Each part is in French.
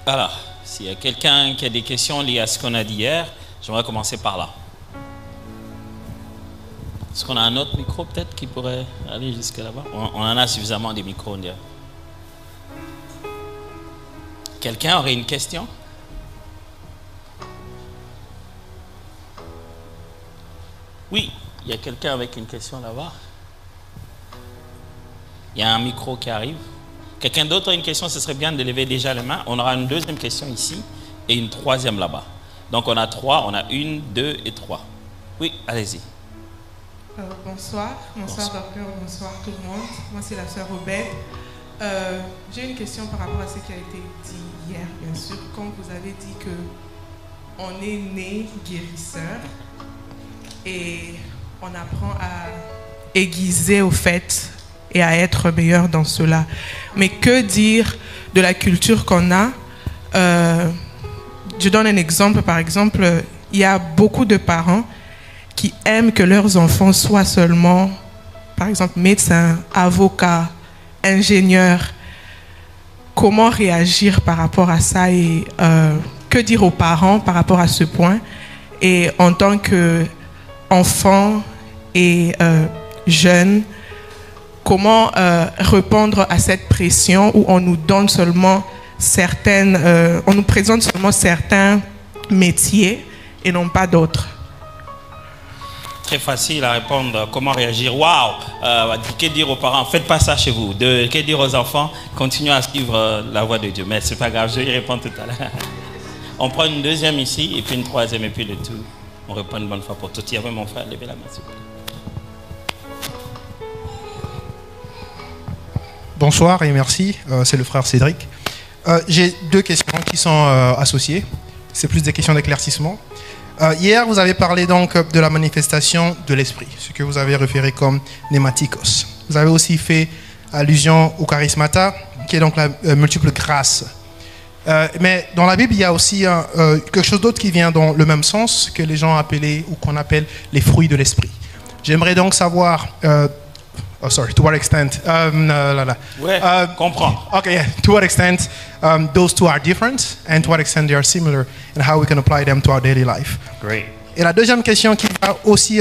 Alors, s'il y a quelqu'un qui a des questions liées à ce qu'on a dit hier, j'aimerais commencer par là. Est-ce qu'on a un autre micro peut-être qui pourrait aller jusque là-bas? On en a suffisamment des micros, on dirait. Quelqu'un aurait une question? Oui, il y a quelqu'un avec une question là-bas. Il y a un micro qui arrive. Quelqu'un d'autre a une question, ce serait bien de lever déjà les mains. On aura une deuxième question ici et une troisième là-bas. Donc on a trois, on a une, deux et trois. Oui, allez-y. Bonsoir, docteur, bonsoir tout le monde. Moi c'est la sœur Obed. J'ai une question par rapport à ce qui a été dit hier, bien sûr. Quand vous avez dit que on est né guérisseur et on apprend à aiguiser au fait et à être meilleur dans cela. Mais que dire de la culture qu'on a? Je donne un exemple. Par exemple, il y a beaucoup de parents qui aiment que leurs enfants soient seulement, par exemple, médecins, avocats, ingénieurs. Comment réagir par rapport à ça et que dire aux parents par rapport à ce point? Et en tant qu'enfant et jeune, comment répondre à cette pression où on nous donne seulement on nous présente seulement certains métiers et non pas d'autres? Très facile à répondre. Comment réagir? Waouh! Que dire aux parents? Faites pas ça chez vous. Que dire aux enfants? Continuez à suivre la voie de Dieu. Mais c'est pas grave, je vais y répondre tout à l'heure. On prend une deuxième ici et puis une troisième et puis le tout. On répond une bonne fois pour toutes. Il y avait mon frère, levez la main s'il vous plaît. Bonsoir et merci, c'est le frère Cédric. J'ai deux questions qui sont associées. C'est plus des questions d'éclaircissement. Hier, vous avez parlé donc de la manifestation de l'esprit, ce que vous avez référé comme nématikos. Vous avez aussi fait allusion au charismata, qui est donc la multiple grâce. Mais dans la Bible, il y a aussi quelque chose d'autre qui vient dans le même sens, que les gens appellent ou qu'on appelle les fruits de l'esprit. J'aimerais donc savoir... Oh, sorry. To what extent? Ouais, comprends. Okay, yeah. To what extent those two are different, and to what extent they are similar, and how we can apply them to our daily life. Great. Et la deuxième question qui va aussi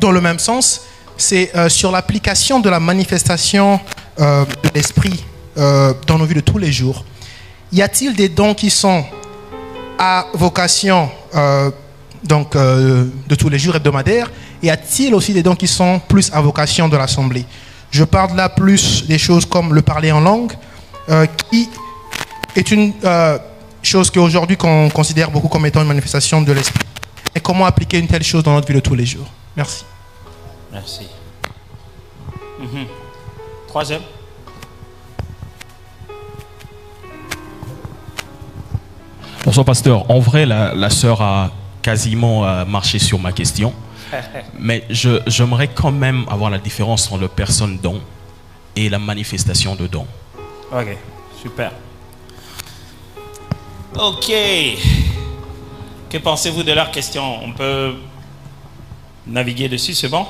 dans le même sens, c'est sur l'application de la manifestation de l'esprit dans nos vies de tous les jours. Y a-t-il des dons qui sont à vocation de tous les jours hebdomadaires? Y a-t-il aussi des dons qui sont plus à vocation de l'Assemblée? Je parle là plus des choses comme le parler en langue, qui est une chose qu'aujourd'hui qu'on considère beaucoup comme étant une manifestation de l'esprit. Et comment appliquer une telle chose dans notre vie de tous les jours? Merci. Merci. Troisième. Bonsoir pasteur. En vrai, la sœur a quasiment marché sur ma question. Mais j'aimerais quand même avoir la différence entre la personne don et la manifestation de don. Ok, super. Ok. Que pensez-vous de leur question? On peut naviguer dessus, c'est bon?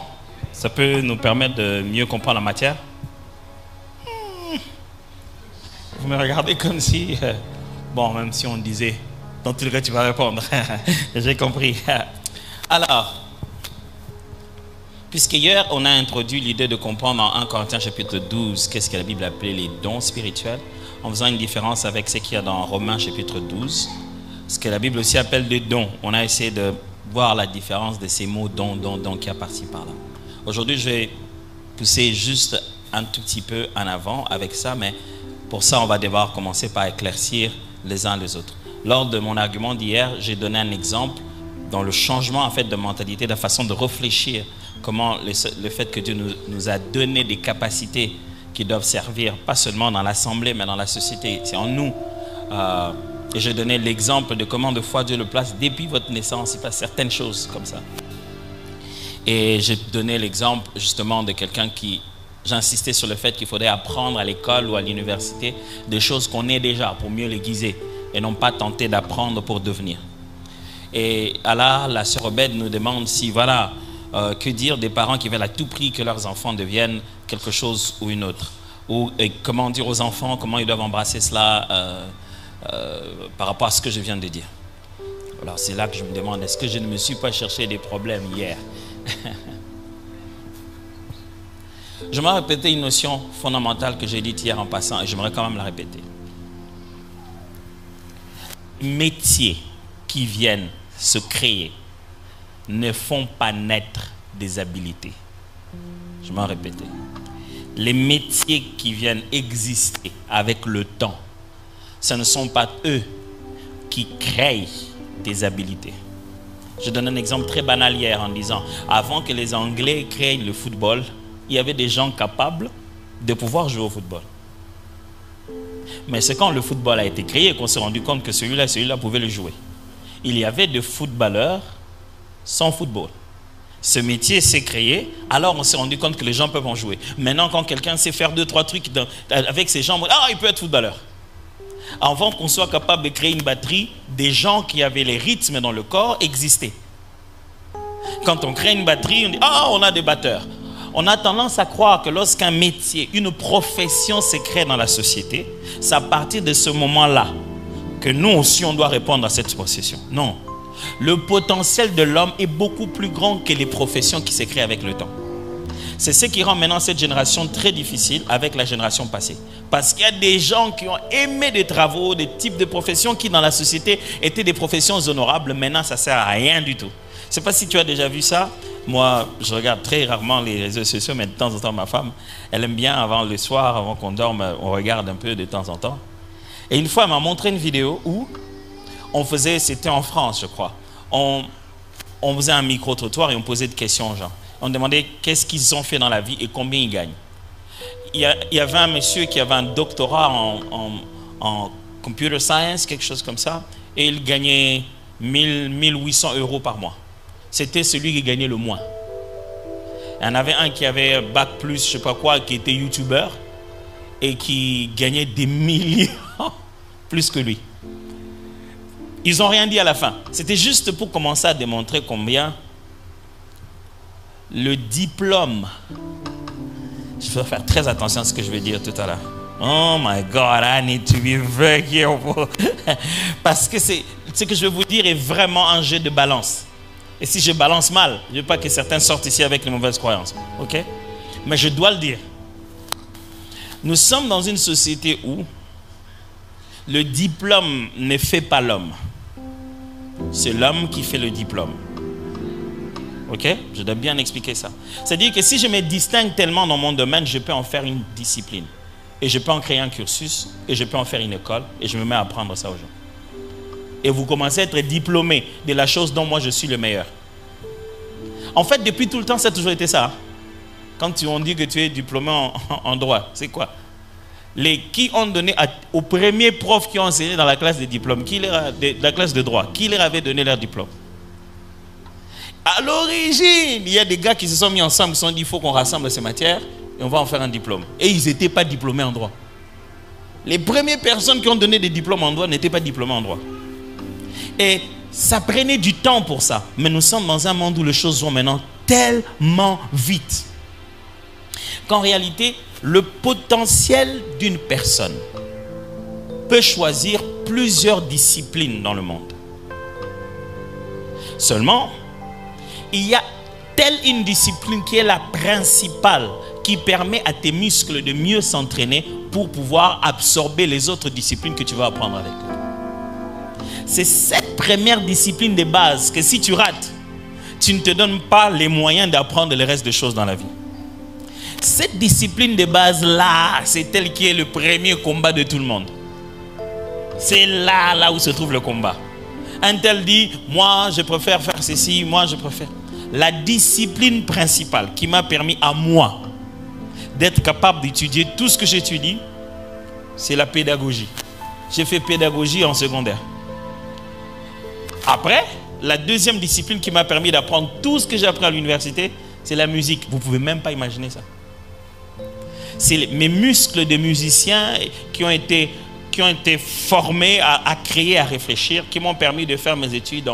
Ça peut nous permettre de mieux comprendre la matière? Vous me regardez comme si... bon, même si on disait, dans tout le cas, tu vas répondre. J'ai compris. Alors... Puisque hier, on a introduit l'idée de comprendre en 1 Corinthiens chapitre 12, qu'est-ce que la Bible appelait les dons spirituels, en faisant une différence avec ce qu'il y a dans Romains chapitre 12, ce que la Bible aussi appelle des dons. On a essayé de voir la différence de ces mots don, qui a par-ci par-là. Aujourd'hui, je vais pousser juste un tout petit peu en avant avec ça, mais pour ça, on va devoir commencer par éclaircir les uns les autres. Lors de mon argument d'hier, j'ai donné un exemple dans le changement en fait de mentalité, de la façon de réfléchir. Comment le fait que Dieu nous a donné des capacités qui doivent servir, pas seulement dans l'assemblée, mais dans la société. C'est en nous. Et j'ai donné l'exemple de comment de fois Dieu le place depuis votre naissance. Il passe certaines choses comme ça. Et j'ai donné l'exemple justement de quelqu'un qui... J'insistais sur le fait qu'il faudrait apprendre à l'école ou à l'université des choses qu'on est déjà pour mieux les guiser et non pas tenter d'apprendre pour devenir. Et alors, la sœur Obed nous demande si, voilà... que dire des parents qui veulent à tout prix que leurs enfants deviennent quelque chose ou une autre? Ou comment dire aux enfants comment ils doivent embrasser cela, par rapport à ce que je viens de dire. Alors c'est là que je me demande, est-ce que je ne me suis pas cherché des problèmes hier? Je vais répéter une notion fondamentale que j'ai dite hier en passant et j'aimerais quand même la répéter. Les métiers qui viennent se créer ne font pas naître des habiletés. Je vais répéter. Les métiers qui viennent exister avec le temps, ce ne sont pas eux qui créent des habiletés. Je donne un exemple très banal hier en disant, avant que les Anglais créent le football, il y avait des gens capables de pouvoir jouer au football. Mais c'est quand le football a été créé qu'on s'est rendu compte que celui-là pouvait le jouer. Il y avait des footballeurs sans football. Ce métier s'est créé, alors on s'est rendu compte que les gens peuvent en jouer. Maintenant, quand quelqu'un sait faire 2-3 trucs avec ses jambes, il peut être footballeur. Avant qu'on soit capable de créer une batterie, des gens qui avaient les rythmes dans le corps existaient. Quand on crée une batterie, on dit « on a des batteurs ». On a tendance à croire que lorsqu'un métier, une profession se crée dans la société, c'est à partir de ce moment-là que nous aussi on doit répondre à cette profession. Non. Le potentiel de l'homme est beaucoup plus grand que les professions qui se créent avec le temps. C'est ce qui rend maintenant cette génération très difficile avec la génération passée. Parce qu'il y a des gens qui ont aimé des travaux, des types de professions qui dans la société étaient des professions honorables. Maintenant, ça ne sert à rien du tout. Je ne sais pas si tu as déjà vu ça. Moi, je regarde très rarement les réseaux sociaux, mais de temps en temps, ma femme, elle aime bien avant le soir, avant qu'on dorme, on regarde un peu de temps en temps. Et une fois, elle m'a montré une vidéo où on faisait, c'était en France, je crois, on faisait un micro-trottoir et on posait des questions aux gens. On demandait qu'est-ce qu'ils ont fait dans la vie et combien ils gagnent. Il y avait un monsieur qui avait un doctorat en computer science, quelque chose comme ça, et il gagnait 1800 € par mois. C'était celui qui gagnait le moins. Il y en avait un qui avait bac plus, je ne sais pas quoi, qui était youtubeur et qui gagnait des millions plus que lui. Ils n'ont rien dit à la fin. C'était juste pour commencer à démontrer combien le diplôme, je vais faire très attention à ce que je vais dire tout à l'heure. Oh my God, I need to be very careful. Parce que ce que je vais vous dire est vraiment un jeu de balance. Et si je balance mal, je ne veux pas que certains sortent ici avec les mauvaises croyances. Ok? Mais je dois le dire. Nous sommes dans une société où le diplôme ne fait pas l'homme. C'est l'homme qui fait le diplôme. Ok? Je dois bien expliquer ça. C'est-à-dire que si je me distingue tellement dans mon domaine, je peux en faire une discipline. Et je peux en créer un cursus. Et je peux en faire une école. Et je me mets à apprendre ça aux gens. Et vous commencez à être diplômé de la chose dont moi je suis le meilleur. En fait, depuis tout le temps, ça a toujours été ça. Quand on dit que tu es diplômé en droit, c'est quoi? Qui ont donné aux premiers profs qui ont enseigné dans la classe de diplôme, de la classe de droit, qui leur avait donné leur diplôme? À l'origine, il y a des gars qui se sont mis ensemble, qui se sont dit il faut qu'on rassemble ces matières et on va en faire un diplôme. Et ils n'étaient pas diplômés en droit. Les premières personnes qui ont donné des diplômes en droit n'étaient pas diplômés en droit. Et ça prenait du temps pour ça. Mais nous sommes dans un monde où les choses vont maintenant tellement vite qu'en réalité, le potentiel d'une personne peut choisir plusieurs disciplines dans le monde. Seulement, il y a telle une discipline qui est la principale, qui permet à tes muscles de mieux s'entraîner pour pouvoir absorber les autres disciplines que tu vas apprendre avec eux. C'est cette première discipline de base que si tu rates, tu ne te donnes pas les moyens d'apprendre le reste des choses dans la vie. Cette discipline de base-là, c'est elle qui est le premier combat de tout le monde. C'est là où se trouve le combat. Un tel dit, moi je préfère faire ceci, moi je préfère. La discipline principale qui m'a permis à moi d'être capable d'étudier tout ce que j'étudie, c'est la pédagogie. J'ai fait pédagogie en secondaire. Après, la deuxième discipline qui m'a permis d'apprendre tout ce que j'ai appris à l'université, c'est la musique. Vous ne pouvez même pas imaginer ça. C'est mes muscles de musicien qui ont été formés à créer, à réfléchir, qui m'ont permis de faire mes études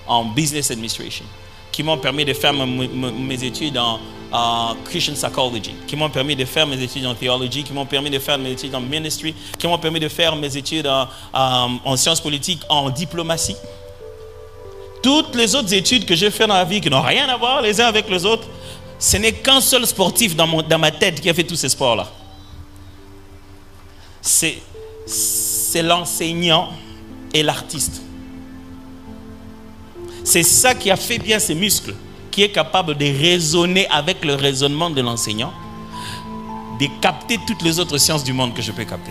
en business administration, qui m'ont permis de faire mes études Christian Psychology, qui m'ont permis de faire mes études en théologie, qui m'ont permis de faire mes études en ministry, qui m'ont permis de faire mes études en sciences politiques, en diplomatie. Toutes les autres études que j'ai faites dans la vie qui n'ont rien à voir les uns avec les autres, ce n'est qu'un seul sportif dans ma tête qui a fait tous ces sports-là. C'est l'enseignant et l'artiste. C'est ça qui a fait bien ses muscles, qui est capable de raisonner avec le raisonnement de l'enseignant, de capter toutes les autres sciences du monde que je peux capter.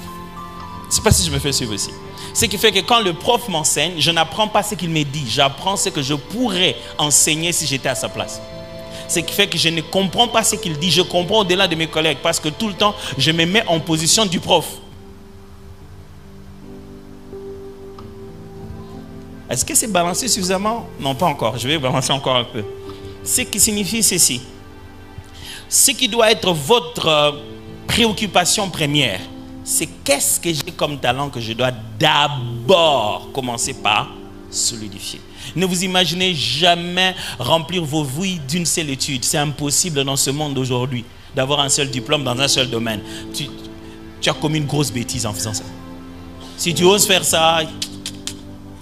Je ne sais pas si je me fais suivre ici. Ce qui fait que quand le prof m'enseigne, je n'apprends pas ce qu'il me dit, j'apprends ce que je pourrais enseigner si j'étais à sa place. Ce qui fait que je ne comprends pas ce qu'il dit, je comprends au-delà de mes collègues parce que tout le temps, je me mets en position du prof. Est-ce que c'est balancé suffisamment? Non, pas encore. Je vais balancer encore un peu. Ce qui signifie ceci. Ce qui doit être votre préoccupation première, c'est qu'est-ce que j'ai comme talent que je dois d'abord commencer par solidifier. Ne vous imaginez jamais remplir vos vies d'une seule étude. C'est impossible dans ce monde d'aujourd'hui d'avoir un seul diplôme dans un seul domaine. Tu as commis une grosse bêtise en faisant ça. Si tu oses faire ça,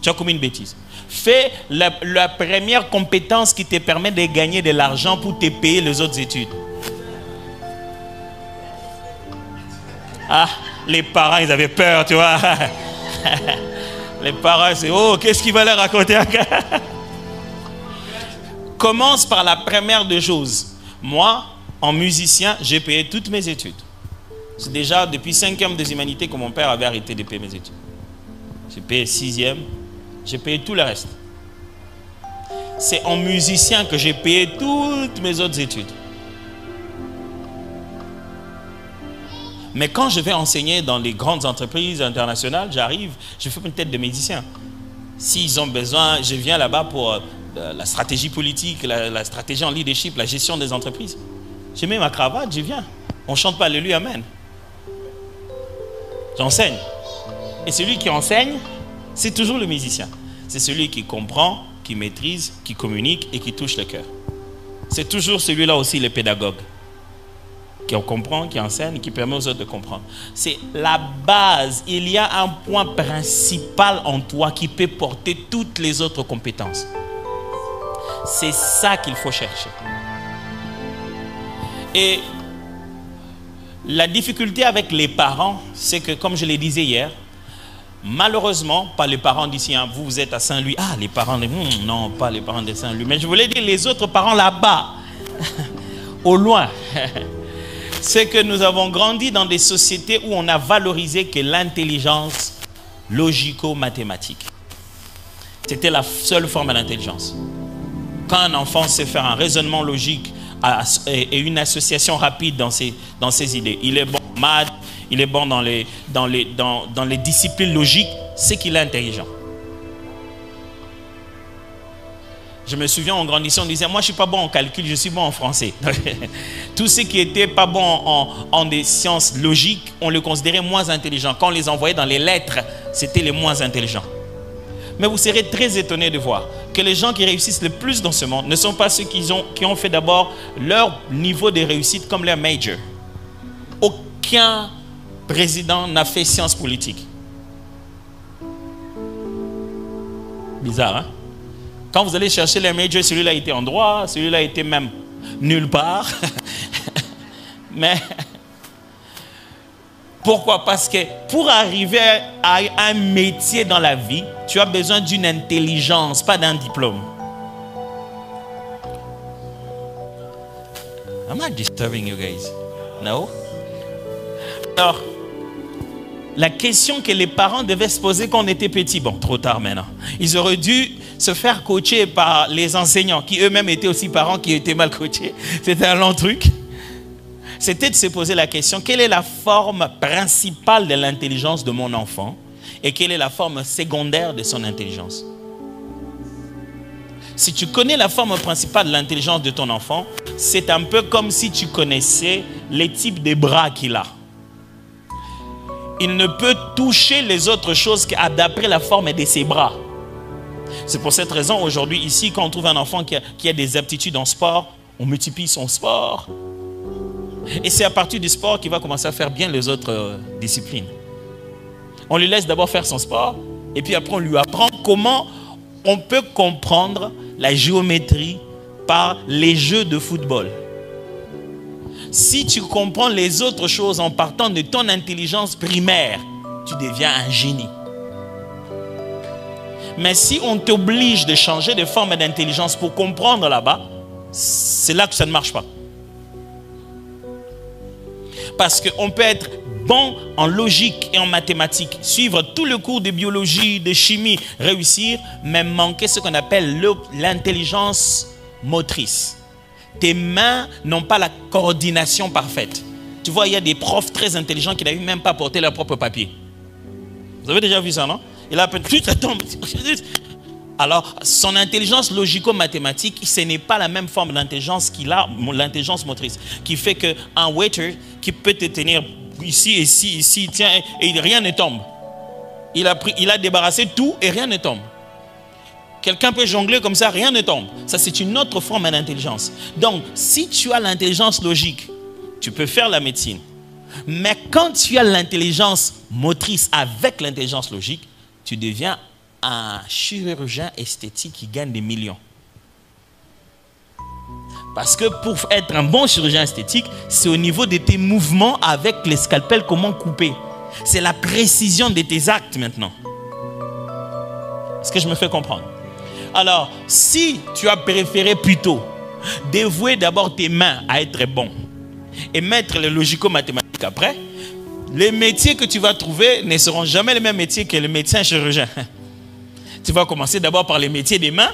tu as commis une bêtise. Fais la première compétence qui te permet de gagner de l'argent pour te payer les autres études. Ah, les parents, ils avaient peur, tu vois. Les parents, c'est oh, qu'est-ce qu'il va leur raconter? Commence par la première des choses. Moi, en musicien, j'ai payé toutes mes études. C'est déjà depuis 5e des humanités que mon père avait arrêté de payer mes études. J'ai payé 6e, j'ai payé tout le reste. C'est en musicien que j'ai payé toutes mes autres études. Mais quand je vais enseigner dans les grandes entreprises internationales, j'arrive, je fais une tête de musicien. S'ils ont besoin, je viens là-bas pour la stratégie politique, la stratégie en leadership, la gestion des entreprises. Je mets ma cravate, je viens. On ne chante pas Alléluia, Amen. J'enseigne. Et celui qui enseigne, c'est toujours le musicien. C'est celui qui comprend, qui maîtrise, qui communique et qui touche le cœur. C'est toujours celui-là aussi le pédagogue. Qui comprend, qui enseigne, qui permet aux autres de comprendre. C'est la base. Il y a un point principal en toi qui peut porter toutes les autres compétences. C'est ça qu'il faut chercher. Et la difficulté avec les parents, c'est que, comme je le disais hier, malheureusement, pas les parents d'ici, hein, vous êtes à Saint-Louis. Ah, les parents de... non, pas les parents de Saint-Louis. Mais je voulais dire les autres parents là-bas, au loin. C'est que nous avons grandi dans des sociétés où on a valorisé que l'intelligence logico-mathématique. C'était la seule forme d'intelligence. Quand un enfant sait faire un raisonnement logique et une association rapide dans ses idées, il est bon en maths, il est bon dans les disciplines logiques, c'est qu'il est intelligent. Je me souviens en grandissant, on disait, moi je ne suis pas bon en calcul, je suis bon en français. Tous ceux qui n'étaient pas bons en des sciences logiques, on les considérait moins intelligents. Quand on les envoyait dans les lettres, c'était les moins intelligents. Mais vous serez très étonnés de voir que les gens qui réussissent le plus dans ce monde ne sont pas ceux qui ont fait d'abord leur niveau de réussite comme leur major. Aucun président n'a fait sciences politiques. Bizarre, hein? Quand vous allez chercher les majors, celui-là était en droit, celui-là était même nulle part. Mais pourquoi? Parce que pour arriver à un métier dans la vie, tu as besoin d'une intelligence, pas d'un diplôme. Am I disturbing you guys? No? Alors, la question que les parents devaient se poser quand on était petits, bon, trop tard maintenant, ils auraient dû se faire coacher par les enseignants qui eux-mêmes étaient aussi parents qui étaient mal coachés. C'était un long truc. C'était de se poser la question, quelle est la forme principale de l'intelligence de mon enfant et quelle est la forme secondaire de son intelligence? Si tu connais la forme principale de l'intelligence de ton enfant, c'est un peu comme si tu connaissais les types de bras qu'il a. Il ne peut toucher les autres choses qu'après la forme de ses bras. C'est pour cette raison, aujourd'hui, ici, quand on trouve un enfant qui a des aptitudes en sport, on multiplie son sport. Et c'est à partir du sport qu'il va commencer à faire bien les autres disciplines. On lui laisse d'abord faire son sport, et puis après on lui apprend comment on peut comprendre la géométrie par les jeux de football. Si tu comprends les autres choses en partant de ton intelligence primaire, tu deviens un génie. Mais si on t'oblige de changer de forme d'intelligence pour comprendre là-bas, c'est là que ça ne marche pas. Parce qu'on peut être bon en logique et en mathématiques, suivre tout le cours de biologie, de chimie, réussir, mais manquer ce qu'on appelle l'intelligence motrice. Tes mains n'ont pas la coordination parfaite. Tu vois, il y a des profs très intelligents qui n'arrivent même pas à porter leur propre papier. Vous avez déjà vu ça, non? Il a à peine... Alors, son intelligence logico-mathématique, ce n'est pas la même forme d'intelligence qu'il a, l'intelligence motrice, qui fait qu'un waiter qui peut te tenir ici, ici, ici, tiens, et rien ne tombe. Il a débarrassé tout et rien ne tombe. Quelqu'un peut jongler comme ça, rien ne tombe. Ça, c'est une autre forme d'intelligence. Donc, si tu as l'intelligence logique, tu peux faire la médecine. Mais quand tu as l'intelligence motrice avec l'intelligence logique, tu deviens un chirurgien esthétique qui gagne des millions. Parce que pour être un bon chirurgien esthétique, c'est au niveau de tes mouvements avec les scalpels, comment couper. C'est la précision de tes actes maintenant. Est-ce que je me fais comprendre? Alors, si tu as préféré plutôt dévouer d'abord tes mains à être bon et mettre le logico-mathématique après, les métiers que tu vas trouver ne seront jamais les mêmes métiers que le médecin chirurgien. Tu vas commencer d'abord par les métiers des mains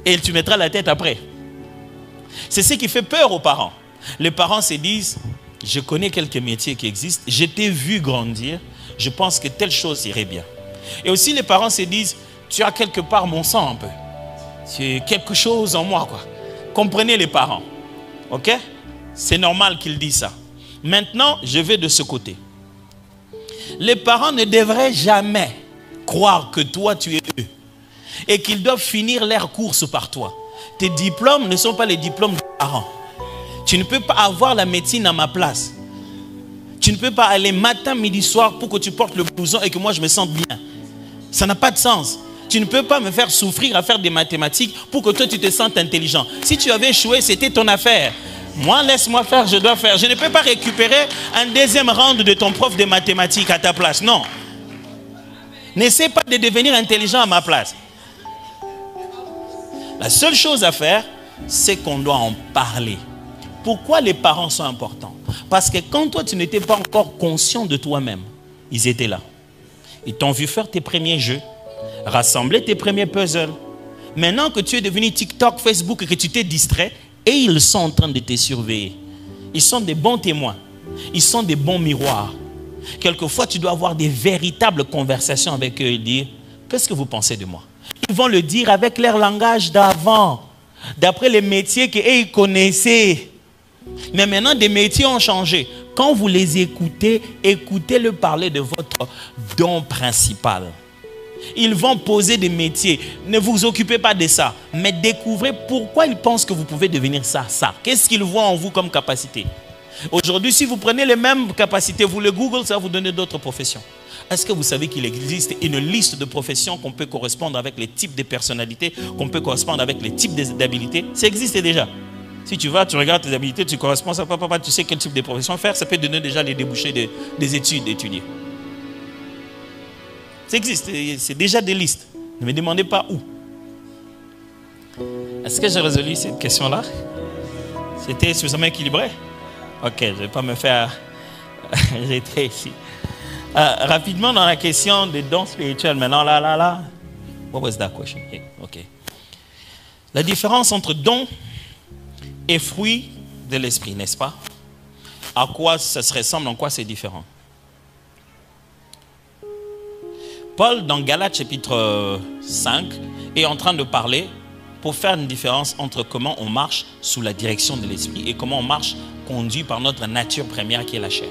et tu mettras la tête après. C'est ce qui fait peur aux parents. Les parents se disent, je connais quelques métiers qui existent, je t'ai vu grandir, je pense que telle chose irait bien. Et aussi les parents se disent, tu as quelque part mon sang un peu. C'est quelque chose en moi, quoi. Comprenez les parents. Ok? C'est normal qu'ils disent ça. Maintenant, je vais de ce côté. Les parents ne devraient jamais croire que toi, tu es eux. Et qu'ils doivent finir leur course par toi. Tes diplômes ne sont pas les diplômes des parents. Tu ne peux pas avoir la médecine à ma place. Tu ne peux pas aller matin, midi, soir pour que tu portes le blouson et que moi je me sente bien. Ça n'a pas de sens. Tu ne peux pas me faire souffrir à faire des mathématiques pour que toi tu te sentes intelligent. Si tu avais échoué, c'était ton affaire. Moi, laisse-moi faire, je dois faire. Je ne peux pas récupérer un deuxième round de ton prof de mathématiques à ta place. Non. N'essaie pas de devenir intelligent à ma place. La seule chose à faire, c'est qu'on doit en parler. Pourquoi les parents sont importants? Parce que quand toi, tu n'étais pas encore conscient de toi-même, ils étaient là. Ils t'ont vu faire tes premiers jeux, rassembler tes premiers puzzles. Maintenant que tu es devenu TikTok, Facebook et que tu t'es distrait, et ils sont en train de te surveiller. Ils sont des bons témoins. Ils sont des bons miroirs. Quelquefois, tu dois avoir des véritables conversations avec eux et dire, qu'est-ce que vous pensez de moi? Ils vont le dire avec leur langage d'avant, d'après les métiers qu'ils connaissaient. Mais maintenant, des métiers ont changé. Quand vous les écoutez, écoutez-le parler de votre don principal. Ils vont poser des métiers. Ne vous occupez pas de ça, mais découvrez pourquoi ils pensent que vous pouvez devenir ça, ça. Qu'est-ce qu'ils voient en vous comme capacité? Aujourd'hui, si vous prenez les mêmes capacités, vous le Google, ça va vous donner d'autres professions. Est-ce que vous savez qu'il existe une liste de professions qu'on peut correspondre avec les types de personnalités, qu'on peut correspondre avec les types d'habilités? Ça existe déjà. Si tu vas, tu regardes tes habilités, tu corresponds à papa, tu sais quel type de profession faire, ça peut donner déjà les débouchés des études étudiées. Ça existe, c'est déjà des listes. Ne me demandez pas où. Est-ce que j'ai résolu cette question-là? C'était suffisamment équilibré? Ok, je ne vais pas me faire... J'étais ici. Rapidement dans la question des dons spirituels, maintenant, là. What was that question? Yeah, ok. La différence entre dons et fruits de l'esprit, n'est-ce pas? À quoi ça se ressemble, en quoi c'est différent? Paul, dans Galates chapitre 5, est en train de parler pour faire une différence entre comment on marche sous la direction de l'esprit et comment on marche conduit par notre nature première qui est la chair.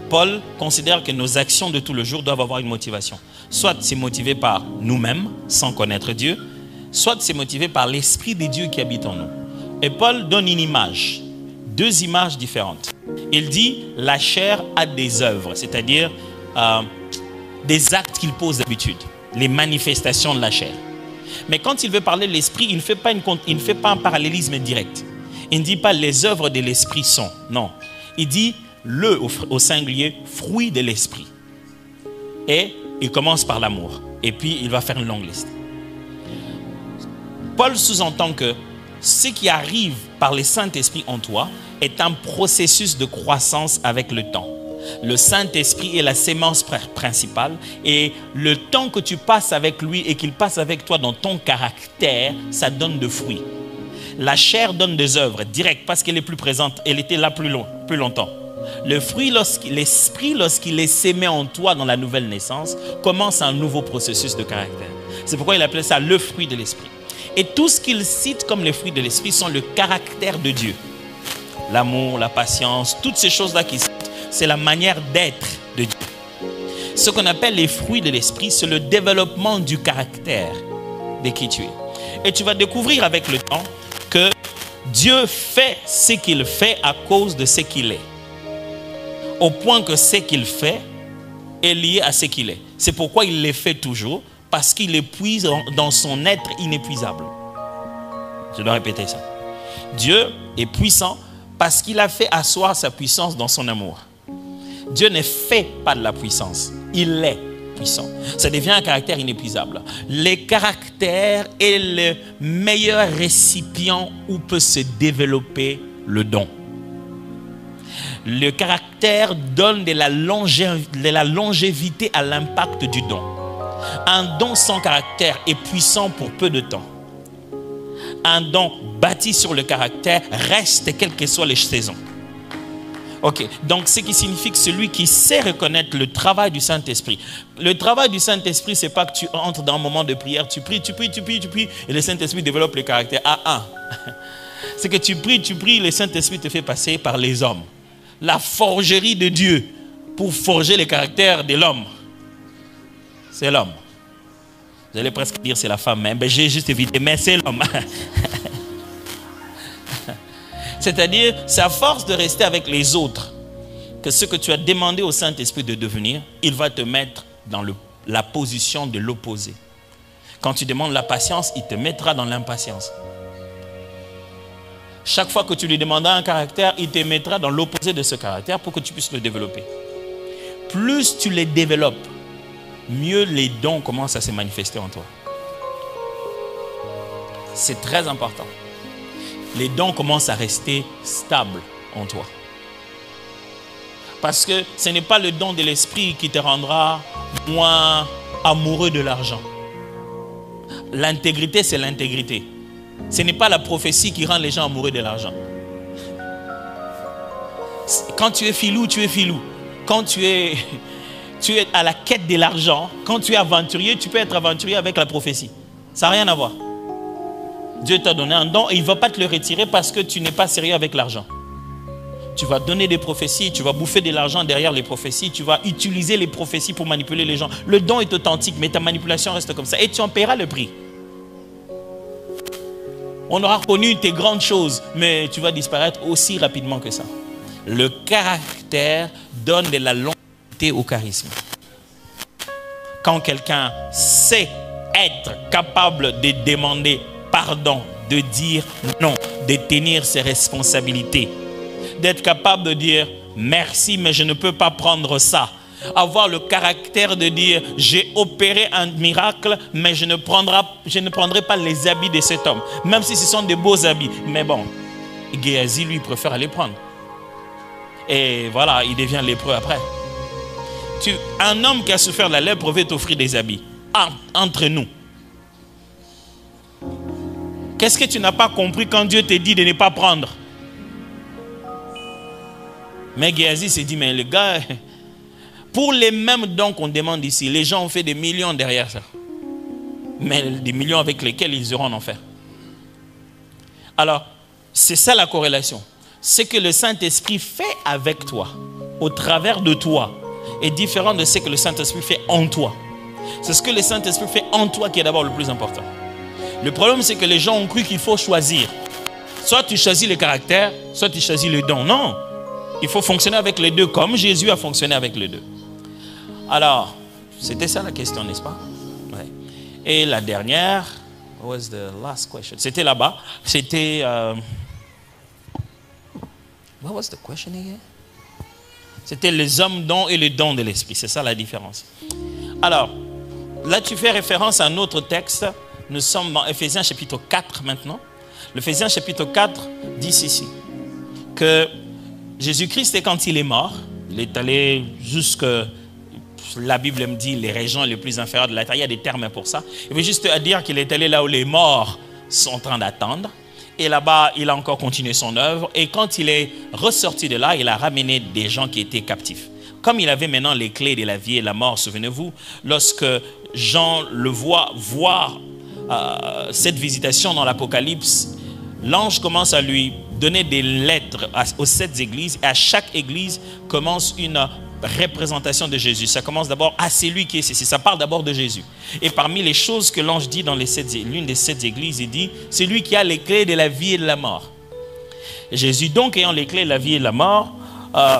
Paul considère que nos actions de tout le jour doivent avoir une motivation. Soit c'est motivé par nous-mêmes, sans connaître Dieu, soit c'est motivé par l'Esprit de Dieu qui habite en nous. Et Paul donne une image, deux images différentes. Il dit, la chair a des œuvres, c'est-à-dire des actes qu'il pose d'habitude, les manifestations de la chair. Mais quand il veut parler de l'esprit, il ne fait pas un parallélisme direct. Il ne dit pas les œuvres de l'esprit sont. Non. Il dit au singulier, fruit de l'esprit. Et il commence par l'amour. Et puis il va faire une longue liste. Paul sous-entend que ce qui arrive par le Saint-Esprit en toi est un processus de croissance avec le temps. Le Saint-Esprit est la sémence principale et le temps que tu passes avec lui et qu'il passe avec toi dans ton caractère, ça donne de fruits. La chair donne des œuvres directes parce qu'elle est plus présente, elle était là plus longtemps. Le fruit, l'esprit, lorsqu'il est sémé en toi dans la nouvelle naissance, commence un nouveau processus de caractère. C'est pourquoi il appelait ça le fruit de l'esprit. Et tout ce qu'il cite comme les fruits de l'esprit sont le caractère de Dieu. L'amour, la patience, toutes ces choses-là qu'il cite, c'est la manière d'être de Dieu. Ce qu'on appelle les fruits de l'esprit, c'est le développement du caractère de qui tu es. Et tu vas découvrir avec le temps que Dieu fait ce qu'il fait à cause de ce qu'il est. Au point que ce qu'il fait est lié à ce qu'il est. C'est pourquoi il les fait toujours, parce qu'il épuise dans son être inépuisable. Je dois répéter ça. Dieu est puissant parce qu'il a fait asseoir sa puissance dans son amour. Dieu ne fait pas de la puissance, il est puissant. Ça devient un caractère inépuisable. Le caractère est le meilleur récipient où peut se développer le don. Le caractère donne de la longévité à l'impact du don. Un don sans caractère est puissant pour peu de temps. Un don bâti sur le caractère reste quelles que soient les saisons. Ok, donc ce qui signifie que celui qui sait reconnaître le travail du Saint-Esprit. Le travail du Saint-Esprit, c'est pas que tu entres dans un moment de prière, tu pries, et le Saint-Esprit développe le caractère. C'est que tu pries, le Saint-Esprit te fait passer par les hommes. La forgerie de Dieu pour forger le caractère de l'homme. C'est l'homme. J'allais presque dire c'est la femme, mais j'ai juste évité, mais c'est l'homme. C'est-à-dire, c'est à force de rester avec les autres que ce que tu as demandé au Saint-Esprit de devenir, il va te mettre dans la position de l'opposé. Quand tu demandes la patience, il te mettra dans l'impatience. Chaque fois que tu lui demanderas un caractère, il te mettra dans l'opposé de ce caractère pour que tu puisses le développer. Plus tu les développes, mieux les dons commencent à se manifester en toi. C'est très important. Les dons commencent à rester stables en toi. Parce que ce n'est pas le don de l'esprit qui te rendra moins amoureux de l'argent. L'intégrité, c'est l'intégrité. Ce n'est pas la prophétie qui rend les gens amoureux de l'argent. Quand tu es filou, tu es filou. Quand tu es à la quête de l'argent, quand tu es aventurier, tu peux être aventurier avec la prophétie. Ça n'a rien à voir. Dieu t'a donné un don et il ne va pas te le retirer parce que tu n'es pas sérieux avec l'argent. Tu vas donner des prophéties, tu vas bouffer de l'argent derrière les prophéties, tu vas utiliser les prophéties pour manipuler les gens. Le don est authentique, mais ta manipulation reste comme ça et tu en paieras le prix. On aura reconnu tes grandes choses, mais tu vas disparaître aussi rapidement que ça. Le caractère donne de la longévité au charisme. Quand quelqu'un sait être capable de demander pardon, de dire non, de tenir ses responsabilités, d'être capable de dire merci, mais je ne peux pas prendre ça. Avoir le caractère de dire j'ai opéré un miracle, mais je ne prendrai pas les habits de cet homme, même si ce sont des beaux habits. Mais bon, Géasi, lui, préfère aller prendre. Et voilà, il devient lépreux après. Un homme qui a souffert de la lèpre veut t'offrir des habits. Entre nous. Qu'est-ce que tu n'as pas compris quand Dieu te dit de ne pas prendre? Mais Géasi s'est dit, mais le gars, pour les mêmes dons qu'on demande ici, les gens ont fait des millions derrière ça. Mais des millions avec lesquels ils iront en enfer. Alors, c'est ça la corrélation. Ce que le Saint-Esprit fait avec toi, au travers de toi, est différent de ce que le Saint-Esprit fait en toi. C'est ce que le Saint-Esprit fait en toi qui est d'abord le plus important. Le problème, c'est que les gens ont cru qu'il faut choisir Soit tu choisis le caractère, soit tu choisis le don. Non, il faut fonctionner avec les deux, comme Jésus a fonctionné avec les deux. Alors, c'était ça la question, n'est-ce pas? Ouais. Et la dernière, what was the last question? C'était là-bas. C'était... what was the question again? C'était les hommes dons et les dons de l'esprit. C'est ça la différence. Alors, là tu fais référence à un autre texte. Nous sommes dans Ephésiens chapitre 4 maintenant. L'Éphésiens chapitre 4 dit ceci, que Jésus-Christ, quand il est mort, il est allé jusque, la Bible me dit, les régions les plus inférieures de la terre. Il y a des termes pour ça. Il veut juste dire qu'il est allé là où les morts sont en train d'attendre. Et là-bas, il a encore continué son œuvre. Et quand il est ressorti de là, il a ramené des gens qui étaient captifs. Comme il avait maintenant les clés de la vie et de la mort, souvenez-vous, lorsque Jean le voit voir cette visitation dans l'Apocalypse, l'ange commence à lui donner des lettres aux 7 églises. Et à chaque église commence une représentation de Jésus. Ça commence d'abord à celui qui est ceci. Ça parle d'abord de Jésus. Et parmi les choses que l'ange dit dans l'une des 7 églises, il dit, c'est lui qui a les clés de la vie et de la mort. Et Jésus donc ayant les clés de la vie et de la mort,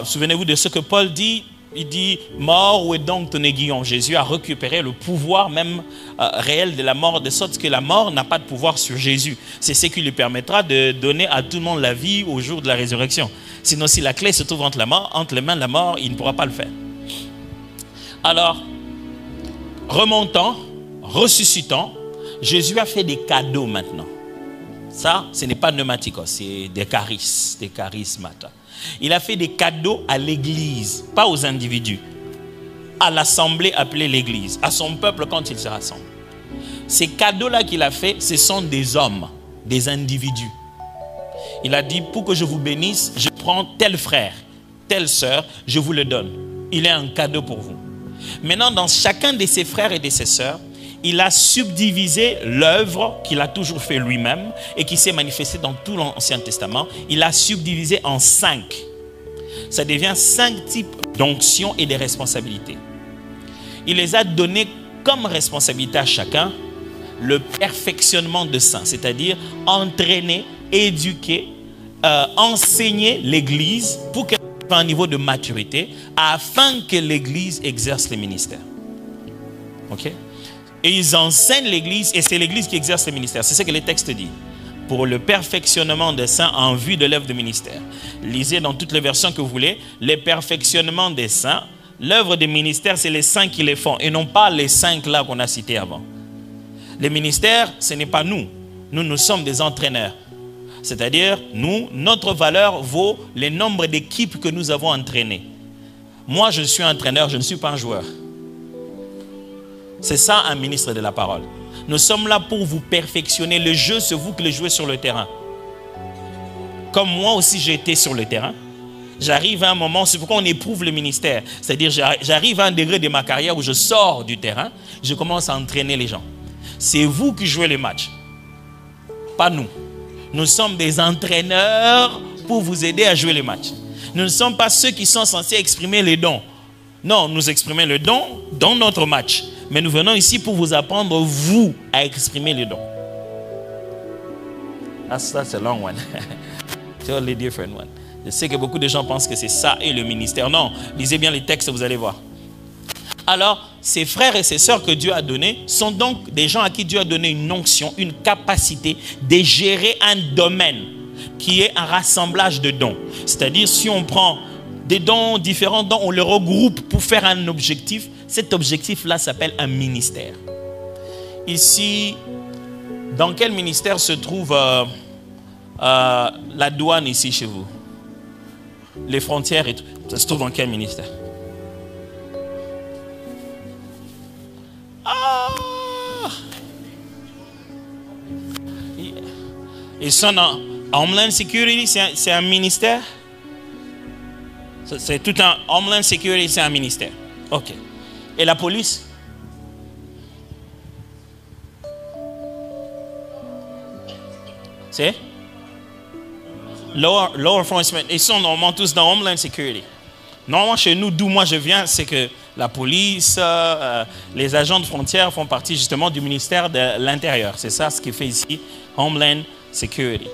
souvenez-vous de ce que Paul dit, il dit, mort, où est donc ton aiguillon? Jésus a récupéré le pouvoir même réel de la mort, de sorte que la mort n'a pas de pouvoir sur Jésus. C'est ce qui lui permettra de donner à tout le monde la vie au jour de la résurrection. Sinon, si la clé se trouve entre les mains de la mort, il ne pourra pas le faire. Alors, remontant, ressuscitant, Jésus a fait des cadeaux maintenant. Ça, ce n'est pas pneumatique, c'est des charismes. Il a fait des cadeaux à l'église, pas aux individus, à l'assemblée appelée l'église, à son peuple quand il se rassemble. Ces cadeaux-là qu'il a fait, ce sont des hommes, des individus. Il a dit, pour que je vous bénisse, je prends tel frère, telle sœur, je vous le donne. Il est un cadeau pour vous. Maintenant, dans chacun de ses frères et de ses sœurs, il a subdivisé l'œuvre qu'il a toujours fait lui-même et qui s'est manifestée dans tout l'Ancien Testament. Il a subdivisé en 5. Ça devient 5 types d'onctions et de responsabilités. Il les a donnés comme responsabilité à chacun le perfectionnement de saints, c'est-à-dire entraîner, éduquer, enseigner l'Église pour qu'elle ait un niveau de maturité afin que l'Église exerce le ministère. Ok? Et ils enseignent l'Église et c'est l'Église qui exerce le ministère. C'est ce que les textes disent. Pour le perfectionnement des saints en vue de l'œuvre de ministère. Lisez dans toutes les versions que vous voulez. Le perfectionnement des saints. L'œuvre de ministère, c'est les saints qui les font et non pas les 5 là qu'on a cités avant. Les ministères, ce n'est pas nous. Nous sommes des entraîneurs. C'est-à-dire, notre valeur vaut le nombre d'équipes que nous avons entraînées. Moi, je suis entraîneur, je ne suis pas un joueur. C'est ça un ministre de la parole. Nous sommes là pour vous perfectionner. Le jeu, c'est vous qui le jouez sur le terrain. Comme moi aussi, j'ai été sur le terrain. J'arrive à un moment, c'est pourquoi on éprouve le ministère. C'est-à-dire, j'arrive à un degré de ma carrière où je sors du terrain, je commence à entraîner les gens. C'est vous qui jouez les matchs, pas nous. Nous sommes des entraîneurs pour vous aider à jouer les matchs. Nous ne sommes pas ceux qui sont censés exprimer les dons. Non, nous exprimons le don dans notre match. Mais nous venons ici pour vous apprendre, vous, à exprimer les dons. That's a long one. Totally different one. Je sais que beaucoup de gens pensent que c'est ça et le ministère. Non, lisez bien les textes, vous allez voir. Alors, ces frères et ces sœurs que Dieu a donnés sont donc des gens à qui Dieu a donné une onction, une capacité de gérer un domaine qui est un rassemblage de dons. C'est-à-dire, si on prend des dons, différents dons, on les regroupe pour faire un objectif. Cet objectif-là s'appelle un ministère. Ici, dans quel ministère se trouve la douane ici chez vous? Les frontières et tout. Ça se trouve dans quel ministère? Ah! Ils sont en Homeland Security, c'est un ministère? C'est tout un Homeland Security, c'est un ministère. Ok. Et la police? C'est? Law enforcement. Ils sont normalement tous dans Homeland Security. Normalement, chez nous, d'où moi je viens, c'est que la police, les agents de frontières font partie justement du ministère de l'Intérieur. C'est ça ce qui fait ici Homeland Security.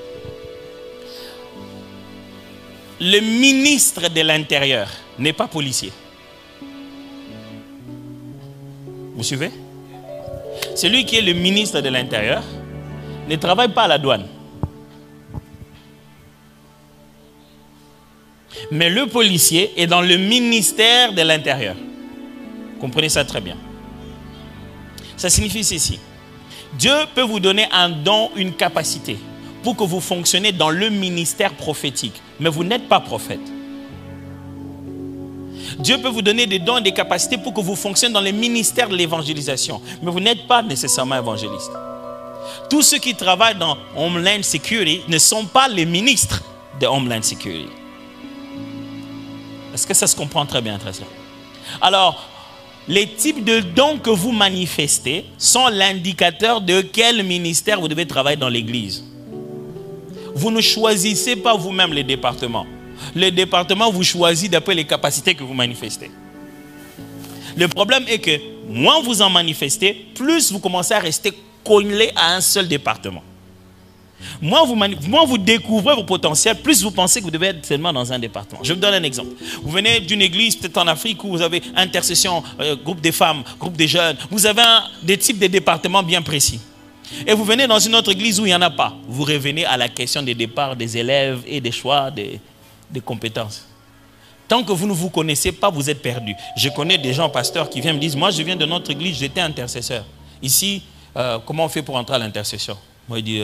le ministre de l'Intérieur n'est pas policier. Vous suivez? Celui qui est le ministre de l'Intérieur ne travaille pas à la douane. Mais le policier est dans le ministère de l'Intérieur. Comprenez ça très bien. Ça signifie ceci. Dieu peut vous donner un don, une capacité pour que vous fonctionnez dans le ministère prophétique. Mais vous n'êtes pas prophète. Dieu peut vous donner des dons et des capacités pour que vous fonctionnez dans le ministère de l'évangélisation. Mais vous n'êtes pas nécessairement évangéliste. Tous ceux qui travaillent dans Homeland Security ne sont pas les ministres de Homeland Security. Est-ce que ça se comprend très bien, très bien? Alors, les types de dons que vous manifestez sont l'indicateur de quel ministère vous devez travailler dans l'Église. Vous ne choisissez pas vous-même les départements. Le département vous choisit d'après les capacités que vous manifestez. Le problème est que moins vous en manifestez, plus vous commencez à rester collé à un seul département. Moins vous découvrez vos potentiels, plus vous pensez que vous devez être seulement dans un département. Je vous donne un exemple. Vous venez d'une église, peut-être en Afrique, où vous avez intercession, groupe des femmes, groupe des jeunes. Vous avez des types de départements bien précis. Et vous venez dans une autre église où il n'y en a pas. Vous revenez à la question des départs des élèves et des choix des compétences. Tant que vous ne vous connaissez pas, vous êtes perdu. Je connais des gens, pasteurs, qui viennent me dire, moi je viens de notre église, j'étais intercesseur. Ici, comment on fait pour entrer à l'intercession? Moi, je dis,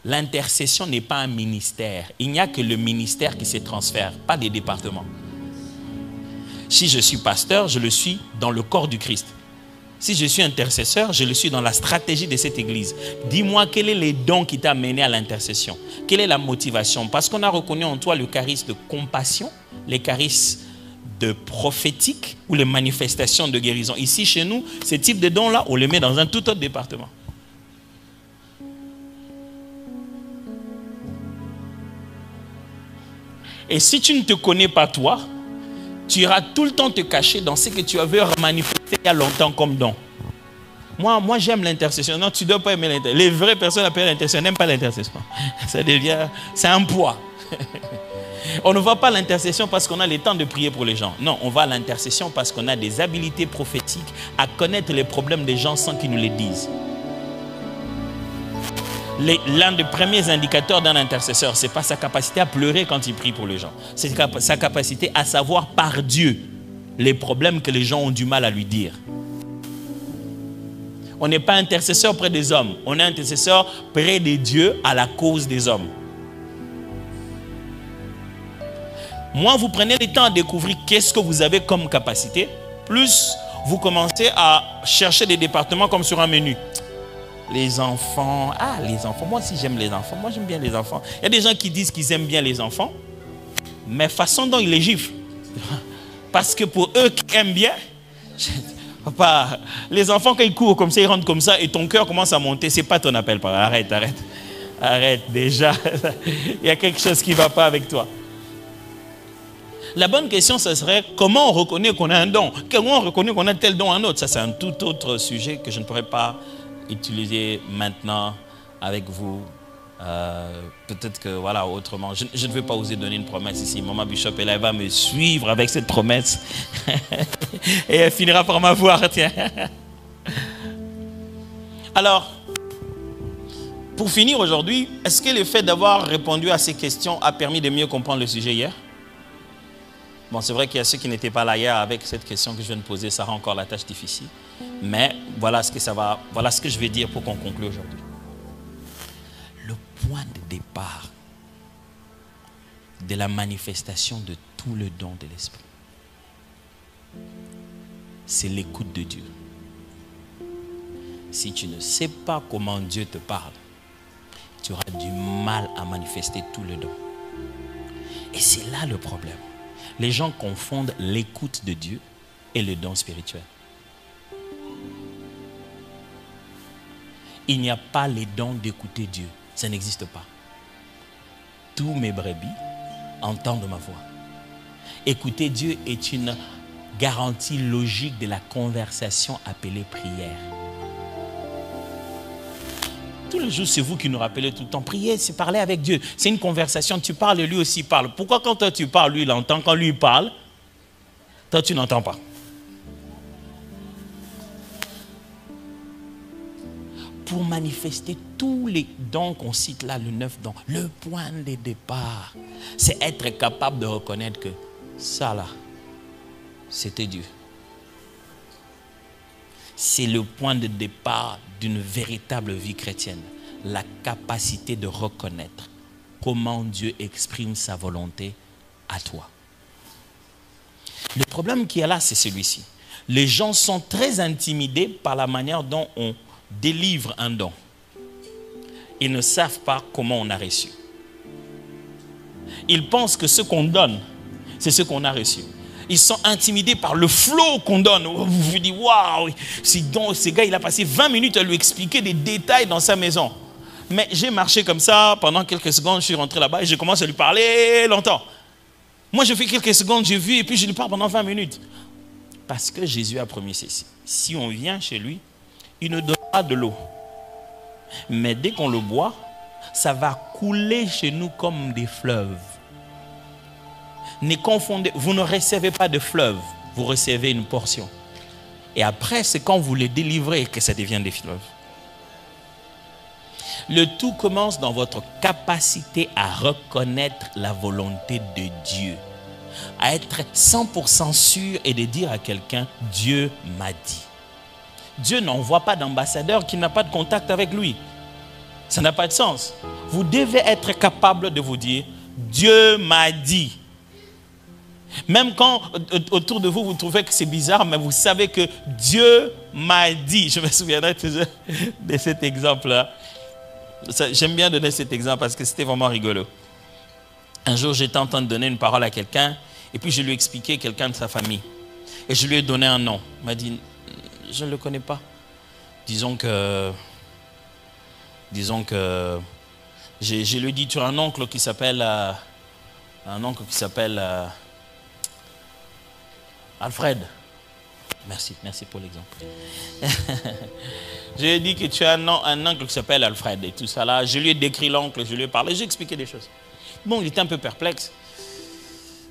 l'intercession n'est pas un ministère. Il n'y a que le ministère qui se transfère, pas des départements. Si je suis pasteur, je le suis dans le corps du Christ. Si je suis intercesseur, je le suis dans la stratégie de cette église. Dis-moi, quel est le don qui t'a mené à l'intercession? Quelle est la motivation? Parce qu'on a reconnu en toi le charisme de compassion, les charismes de prophétique ou les manifestations de guérison. Ici, chez nous, ce type de dons-là, on les met dans un tout autre département. Et si tu ne te connais pas toi, tu iras tout le temps te cacher dans ce que tu avais manifesté il y a longtemps comme don. Moi j'aime l'intercession. Non, tu ne dois pas aimer l'intercession. Les vraies personnes appellent l'intercession, n'aiment pas l'intercession. Ça devient, c'est un poids. On ne va pas à l'intercession parce qu'on a le temps de prier pour les gens. Non, on va à l'intercession parce qu'on a des habilités prophétiques à connaître les problèmes des gens sans qu'ils nous les disent. L'un des premiers indicateurs d'un intercesseur, ce n'est pas sa capacité à pleurer quand il prie pour les gens. C'est sa capacité à savoir par Dieu les problèmes que les gens ont du mal à lui dire. On n'est pas intercesseur près des hommes. On est intercesseur près des dieux à la cause des hommes. Moins vous prenez le temps à découvrir qu'est-ce que vous avez comme capacité, plus vous commencez à chercher des départements comme sur un menu. Les enfants, les enfants, moi aussi j'aime les enfants, moi j'aime bien les enfants. Il y a des gens qui disent qu'ils aiment bien les enfants, mais façon dont ils les giflent. Parce que pour eux qui aiment bien, papa, les enfants quand ils courent comme ça, ils rentrent comme ça et ton cœur commence à monter, c'est pas ton appel, papa. Arrête déjà, il y a quelque chose qui ne va pas avec toi. La bonne question, ce serait comment on reconnaît qu'on a un don? Comment on reconnaît qu'on a tel don, un autre? Ça c'est un tout autre sujet que je ne pourrais pas utiliser maintenant avec vous. Peut-être que voilà, autrement. Je ne vais pas oser donner une promesse ici. Maman Bishop, elle va me suivre avec cette promesse. Et elle finira par m'avoir, tiens. Alors, pour finir aujourd'hui, est-ce que le fait d'avoir répondu à ces questions a permis de mieux comprendre le sujet hier? Bon, c'est vrai qu'il y a ceux qui n'étaient pas là hier avec cette question que je viens de poser, ça rend encore la tâche difficile. Mais voilà ce que je vais dire pour qu'on conclue aujourd'hui. Le point de départ de la manifestation de tout le don de l'Esprit, c'est l'écoute de Dieu. Si tu ne sais pas comment Dieu te parle, tu auras du mal à manifester tout le don. Et c'est là le problème. Les gens confondent l'écoute de Dieu et le don spirituel. Il n'y a pas les dons d'écouter Dieu. Ça n'existe pas. Tous mes brebis entendent ma voix. Écouter Dieu est une garantie logique de la conversation appelée prière. Tous les jours, c'est vous qui nous rappelez tout le temps. Prier, c'est parler avec Dieu. C'est une conversation. Tu parles et lui aussi parle. Pourquoi quand toi tu parles, lui il entend? Quand lui parle, toi tu n'entends pas. Pour manifester tous les dons qu'on cite là, le 9 dons, le point de départ, c'est être capable de reconnaître que ça là, c'était Dieu. C'est le point de départ d'une véritable vie chrétienne. La capacité de reconnaître comment Dieu exprime sa volonté à toi. Le problème qu'il y a là, c'est celui-ci. Les gens sont très intimidés par la manière dont on délivre un don. Ils ne savent pas comment on a reçu. Ils pensent que ce qu'on donne, c'est ce qu'on a reçu. Ils sont intimidés par le flot qu'on donne. Vous vous dites, waouh, ce gars, il a passé 20 minutes à lui expliquer des détails dans sa maison. Mais j'ai marché comme ça pendant quelques secondes, je suis rentré là-bas et je commence à lui parler longtemps. Moi, je fais quelques secondes, j'ai vu et puis je lui parle pendant 20 minutes. Parce que Jésus a promis ceci. Si on vient chez lui, il ne donne pas de l'eau. Mais dès qu'on le boit, ça va couler chez nous comme des fleuves. Ne confondez, vous ne recevez pas de fleuve, vous recevez une portion. Et après, c'est quand vous les délivrez que ça devient des fleuves. Le tout commence dans votre capacité à reconnaître la volonté de Dieu. À être 100% sûr et de dire à quelqu'un, Dieu m'a dit. Dieu n'envoie pas d'ambassadeur qui n'a pas de contact avec lui. Ça n'a pas de sens. Vous devez être capable de vous dire, Dieu m'a dit. Même quand autour de vous, vous trouvez que c'est bizarre, mais vous savez que Dieu m'a dit. Je me souviendrai toujours de cet exemple-là. J'aime bien donner cet exemple parce que c'était vraiment rigolo. Un jour, j'étais en train de donner une parole à quelqu'un et puis je lui ai expliqué quelqu'un de sa famille. Et je lui ai donné un nom. Il m'a dit, je ne le connais pas. Disons que je lui ai dit, tu as un oncle qui s'appelle Alfred. Merci pour l'exemple. Je lui ai dit que tu as un oncle qui s'appelle Alfred et tout ça là. Je lui ai décrit l'oncle, je lui ai parlé, j'ai expliqué des choses. Bon, il était un peu perplexe.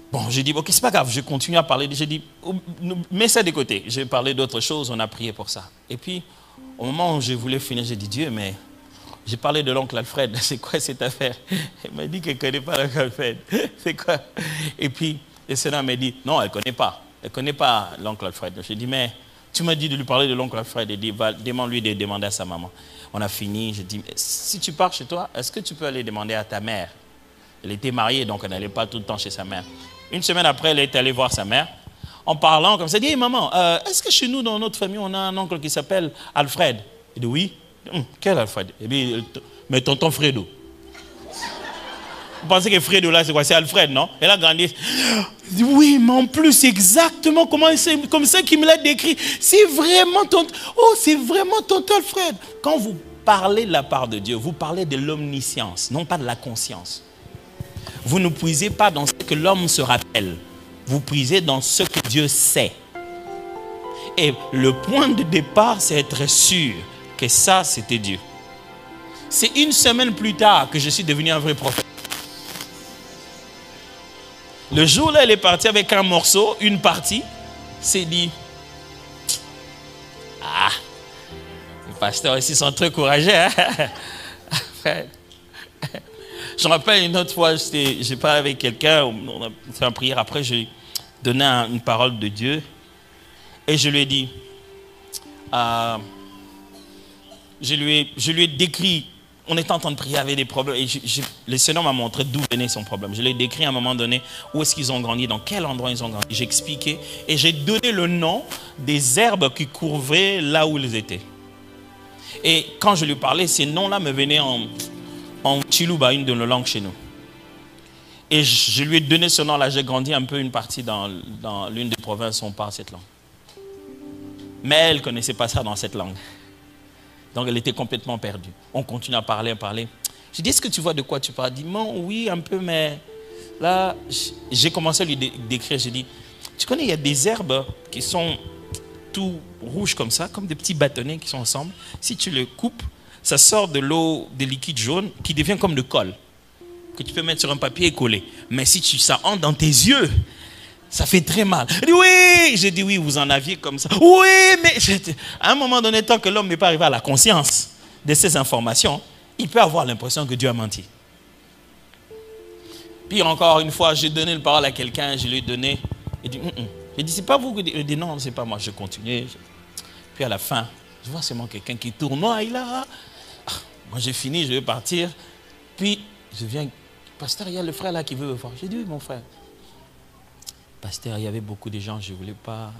Bon, j'ai dit, ok, c'est pas grave, je continue à parler. J'ai dit, mets ça de côté. J'ai parlé d'autres choses, on a prié pour ça. Et puis, au moment où je voulais finir, j'ai dit, Dieu, mais j'ai parlé de l'oncle Alfred, c'est quoi cette affaire? Elle m'a dit qu'elle ne connaît pas l'oncle Alfred. C'est quoi? Et puis, le Seigneur m'a dit, non, elle ne connaît pas. Elle ne connaît pas l'oncle Alfred. J'ai dit, mais tu m'as dit de lui parler de l'oncle Alfred. Elle dit, demande-lui de demander à sa maman. On a fini. J'ai dit, si tu pars chez toi, est-ce que tu peux aller demander à ta mère? Elle était mariée, donc elle n'allait pas tout le temps chez sa mère. Une semaine après, elle est allée voir sa mère. En parlant comme ça, elle dit, hey, maman, est-ce que chez nous, dans notre famille, on a un oncle qui s'appelle Alfred? Elle dit, oui. Quel Alfred? Eh bien, mais tonton Fredo. Vous pensez que Fredo là, c'est quoi? C'est Alfred, non? Elle a grandi. Oui, mais en plus, c'est exactement comme ça qu'il me l'a décrit. C'est vraiment tonton. Oh, c'est vraiment tonton Alfred. Quand vous parlez de la part de Dieu, vous parlez de l'omniscience, non pas de la conscience. Vous ne puisez pas dans ce que l'homme se rappelle. Vous puisez dans ce que Dieu sait. Et le point de départ, c'est être sûr que ça, c'était Dieu. C'est une semaine plus tard que je suis devenu un vrai prophète. Le jour là, elle est partie avec un morceau, une partie, s'est dit, ah, les pasteurs ici sont très courageux. Hein? Je me rappelle une autre fois, j'ai parlé avec quelqu'un, on a fait une prière, après j'ai donné une parole de Dieu et je lui ai dit, je lui ai décrit, on était en train de prier avec des problèmes et le Seigneur m'a montré d'où venait son problème. Je lui ai décrit à un moment donné où est-ce qu'ils ont grandi, dans quel endroit ils ont grandi. J'ai expliqué et j'ai donné le nom des herbes qui couvraient là où ils étaient. Et quand je lui parlais, ces noms-là me venaient en Chiluba, une de nos langues chez nous. Et je lui ai donné ce nom-là. J'ai grandi un peu une partie dans l'une des provinces où on parle cette langue. Mais elle ne connaissait pas ça dans cette langue. Donc elle était complètement perdue. On continue à parler. J'ai dit, est-ce que tu vois de quoi tu parles? Elle dit, non, oui, un peu, mais là, j'ai commencé à lui décrire. J'ai dit, tu connais, il y a des herbes qui sont tout rouges comme ça, comme des petits bâtonnets qui sont ensemble. Si tu les coupes, ça sort de l'eau, des liquides jaunes qui devient comme de colle, que tu peux mettre sur un papier et coller. Mais si ça entre dans tes yeux, ça fait très mal. Il dit oui, j'ai dit oui, vous en aviez comme ça. Oui, mais à un moment donné, tant que l'homme n'est pas arrivé à la conscience de ces informations, il peut avoir l'impression que Dieu a menti. Puis encore une fois, j'ai donné le parole à quelqu'un, je lui ai donné. Il dit, j'ai dit, c'est pas vous. Il dit, non, c'est pas moi. Je continue. Puis à la fin, je vois seulement quelqu'un qui tournoie là. Moi, j'ai fini, je vais partir. Puis, je viens, pasteur, il y a le frère là qui veut me voir. J'ai dit, oui, mon frère. Pasteur, il y avait beaucoup de gens, je ne voulais pas.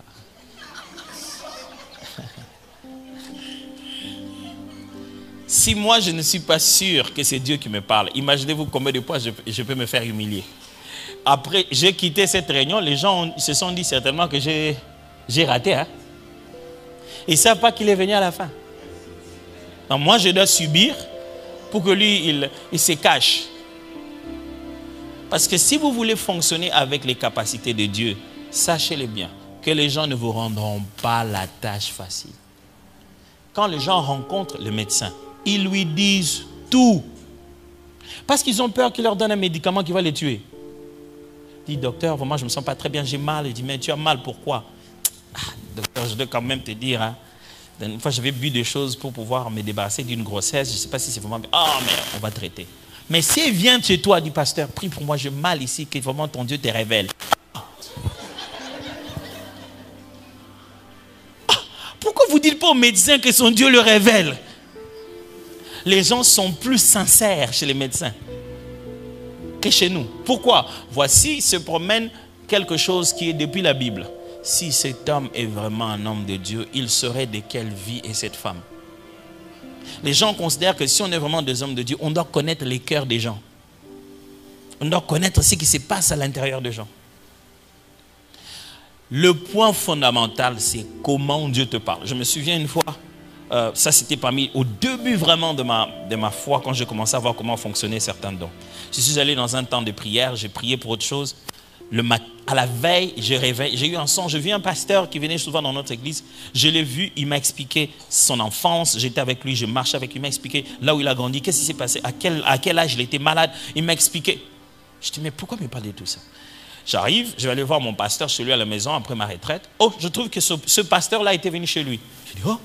Si moi, je ne suis pas sûr que c'est Dieu qui me parle, imaginez-vous combien de fois je peux me faire humilier. Après, j'ai quitté cette réunion, les gens se sont dit certainement que j'ai raté. Hein? Ils ne savent pas qu'il est venu à la fin. Donc moi, je dois subir pour que lui, il se cache. Parce que si vous voulez fonctionner avec les capacités de Dieu, sachez-le bien, que les gens ne vous rendront pas la tâche facile. Quand les gens rencontrent le médecin, ils lui disent tout. Parce qu'ils ont peur qu'il leur donne un médicament qui va les tuer. Il dit, docteur, vraiment, je ne me sens pas très bien, j'ai mal. Il dit, mais tu as mal, pourquoi? Docteur, je dois quand même te dire, hein, une fois j'avais bu des choses pour pouvoir me débarrasser d'une grossesse, je ne sais pas si c'est vraiment... Ah, mais on va traiter. Mais s'il vient chez toi, dit pasteur, prie pour moi, j'ai mal ici, que vraiment ton Dieu te révèle. Pourquoi vous ne dites pas au médecin que son Dieu le révèle? Les gens sont plus sincères chez les médecins que chez nous. Pourquoi? Voici se promène quelque chose qui est depuis la Bible. Si cet homme est vraiment un homme de Dieu, il saurait de quelle vie est cette femme. Les gens considèrent que si on est vraiment des hommes de Dieu, on doit connaître les cœurs des gens. On doit connaître ce qui se passe à l'intérieur des gens. Le point fondamental, c'est comment Dieu te parle. Je me souviens une fois, ça c'était parmi au début vraiment de ma foi, quand j'ai commencé à voir comment fonctionnaient certains dons. Je suis allé dans un temps de prière, j'ai prié pour autre chose. À la veille, j'ai eu un songe. J'ai vu un pasteur qui venait souvent dans notre église. Je l'ai vu, il m'a expliqué son enfance. J'étais avec lui, je marchais avec lui. Il m'a expliqué là où il a grandi, qu'est-ce qui s'est passé, à quel âge il était malade. Il m'a expliqué. Je dis, mais pourquoi me parler de tout ça? J'arrive, je vais aller voir mon pasteur chez lui à la maison après ma retraite. Oh, je trouve que ce pasteur-là était venu chez lui. Je dis, oh,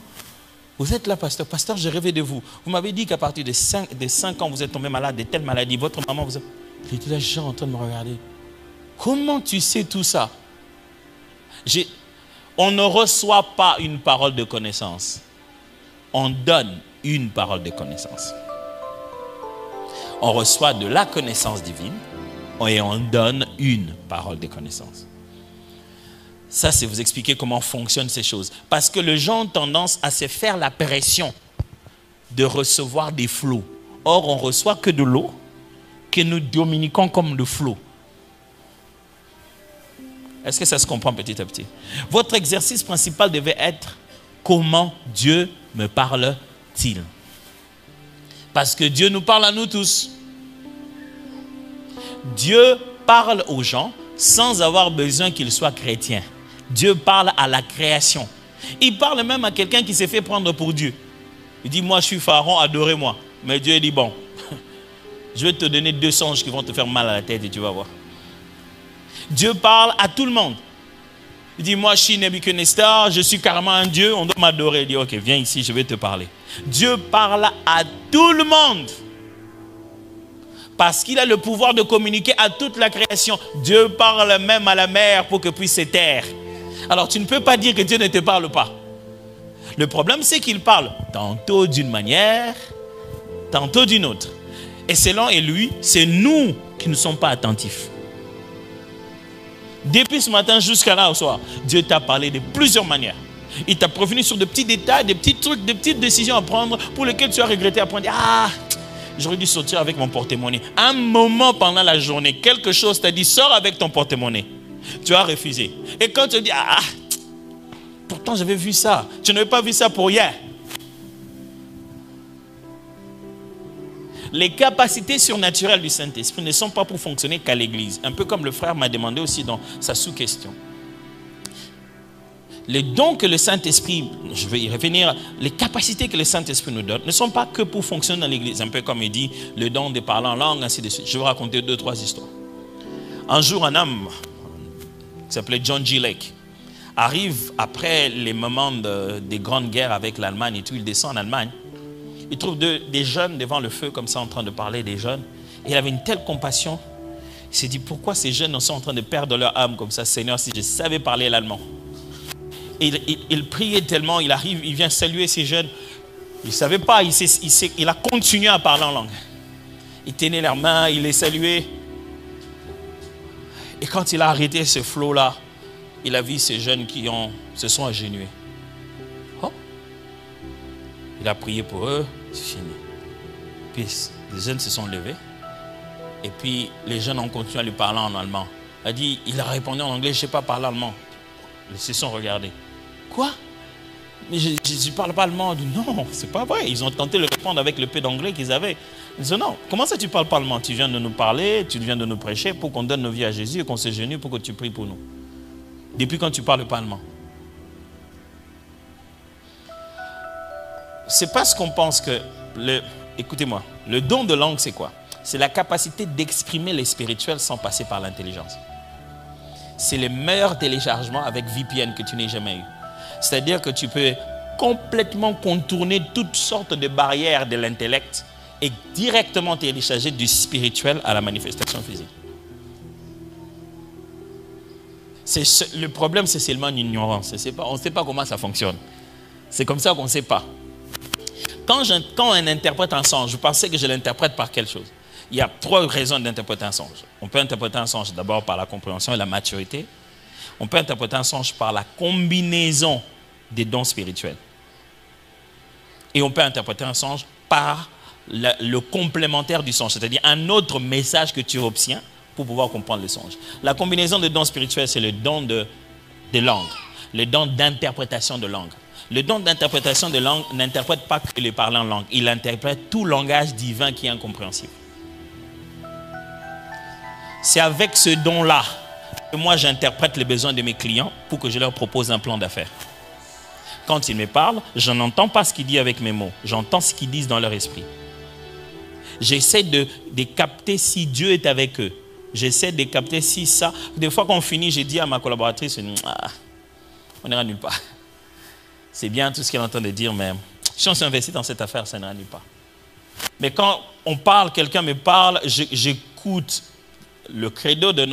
vous êtes là, pasteur. Pasteur, j'ai rêvé de vous. Vous m'avez dit qu'à partir de 5 ans, vous êtes tombé malade de telle maladie. Votre maman vous a... J'étais là, je suis en train de me regarder. Comment tu sais tout ça? On ne reçoit pas une parole de connaissance. On donne une parole de connaissance. On reçoit de la connaissance divine et on donne une parole de connaissance. Ça, c'est vous expliquer comment fonctionnent ces choses. Parce que les gens ont tendance à se faire la pression de recevoir des flots. Or, on ne reçoit que de l'eau que nous dominiquons comme le flot. Est-ce que ça se comprend petit à petit? Votre exercice principal devait être comment Dieu me parle-t-il? Parce que Dieu nous parle à nous tous. Dieu parle aux gens sans avoir besoin qu'ils soient chrétiens. Dieu parle à la création. Il parle même à quelqu'un qui s'est fait prendre pour Dieu. Il dit, moi je suis Pharaon, adorez-moi. Mais Dieu dit, bon, je vais te donner 2 songes qui vont te faire mal à la tête et tu vas voir. Dieu parle à tout le monde. Il dit, moi je suis Nebuchadnezzar, je suis carrément un Dieu, on doit m'adorer. Il dit, ok, viens ici, je vais te parler. Dieu parle à tout le monde. Parce qu'il a le pouvoir de communiquer à toute la création. Dieu parle même à la mer pour que puisse se taire. Alors tu ne peux pas dire que Dieu ne te parle pas. Le problème c'est qu'il parle tantôt d'une manière, tantôt d'une autre. Et selon lui, c'est nous qui ne sommes pas attentifs. Depuis ce matin jusqu'à là au soir, Dieu t'a parlé de plusieurs manières. Il t'a prévenu sur de petits détails, des petits trucs, des petites décisions à prendre pour lesquelles tu as regretté à prendre. Ah, j'aurais dû sortir avec mon porte-monnaie. Un moment pendant la journée, quelque chose t'a dit, sors avec ton porte-monnaie. Tu as refusé. Et quand tu dis, pourtant j'avais vu ça. Tu n'avais pas vu ça pour hier. Les capacités surnaturelles du Saint-Esprit ne sont pas pour fonctionner qu'à l'église. Un peu comme le frère m'a demandé aussi dans sa sous-question. Les dons que le Saint-Esprit, je vais y revenir, les capacités que le Saint-Esprit nous donne ne sont pas que pour fonctionner dans l'église. Un peu comme il dit, le don de parler en langue, ainsi de suite. Je vais vous raconter 2-3 histoires. Un jour, un homme qui s'appelait John G. Lake arrive après les moments des grandes guerres avec l'Allemagne et tout. Il descend en Allemagne. Il trouve des jeunes devant le feu comme ça en train de parler des jeunes. Et il avait une telle compassion. Il s'est dit, pourquoi ces jeunes sont en train de perdre leur âme comme ça? Seigneur, si je savais parler l'allemand. Il priait tellement, il arrive, il vient saluer ces jeunes. Il ne savait pas, il a continué à parler en langue. Il tenait leurs mains, il les saluait. Et quand il a arrêté ce flot-là, il a vu ces jeunes qui se sont agenouillés. Oh. Il a prié pour eux, c'est fini. Puis les jeunes se sont levés. Et puis les jeunes ont continué à lui parler en allemand. Il a répondu en anglais, je ne sais pas parler allemand. Ils se sont regardés. Quoi? Mais je ne parle pas allemand. Il dit, non, c'est pas vrai. Ils ont tenté de répondre avec le peu d'anglais qu'ils avaient. Ils disent, non, comment ça tu ne parles pas allemand? Tu viens de nous parler, tu viens de nous prêcher pour qu'on donne nos vies à Jésus et qu'on se genouille pour que tu pries pour nous. Depuis quand tu ne parles pas allemand? C'est parce qu'on pense que, écoutez-moi, le don de langue c'est quoi? C'est la capacité d'exprimer les spirituels sans passer par l'intelligence. C'est le meilleur téléchargement avec VPN que tu n'aies jamais eu. C'est-à-dire que tu peux complètement contourner toutes sortes de barrières de l'intellect et directement télécharger du spirituel à la manifestation physique. Le problème, c'est seulement une ignorance. On ne sait pas comment ça fonctionne. C'est comme ça qu'on ne sait pas. Quand on interprète un songe, je pensais que je l'interprète par quelque chose. Il y a 3 raisons d'interpréter un songe. On peut interpréter un songe d'abord par la compréhension et la maturité. On peut interpréter un songe par la combinaison des dons spirituels. Et on peut interpréter un songe par le complémentaire du songe, c'est-à-dire un autre message que tu obtiens pour pouvoir comprendre le songe. La combinaison des dons spirituels, c'est le don de langue, le don d'interprétation de langue. Le don d'interprétation de langue n'interprète pas que les parlants en langue, il interprète tout langage divin qui est incompréhensible. C'est avec ce don-là que moi j'interprète les besoins de mes clients pour que je leur propose un plan d'affaires. Quand ils me parlent, je n'entends pas ce qu'ils disent avec mes mots, j'entends ce qu'ils disent dans leur esprit. J'essaie de capter si Dieu est avec eux. J'essaie de capter si ça... Des fois qu'on finit, j'ai dit à ma collaboratrice, on n'ira nulle part. C'est bien tout ce qu'elle est en train de dire, mais si on s'investit dans cette affaire, ça n'ira nulle part. Mais quand on parle, quelqu'un me parle, j'écoute. Le credo de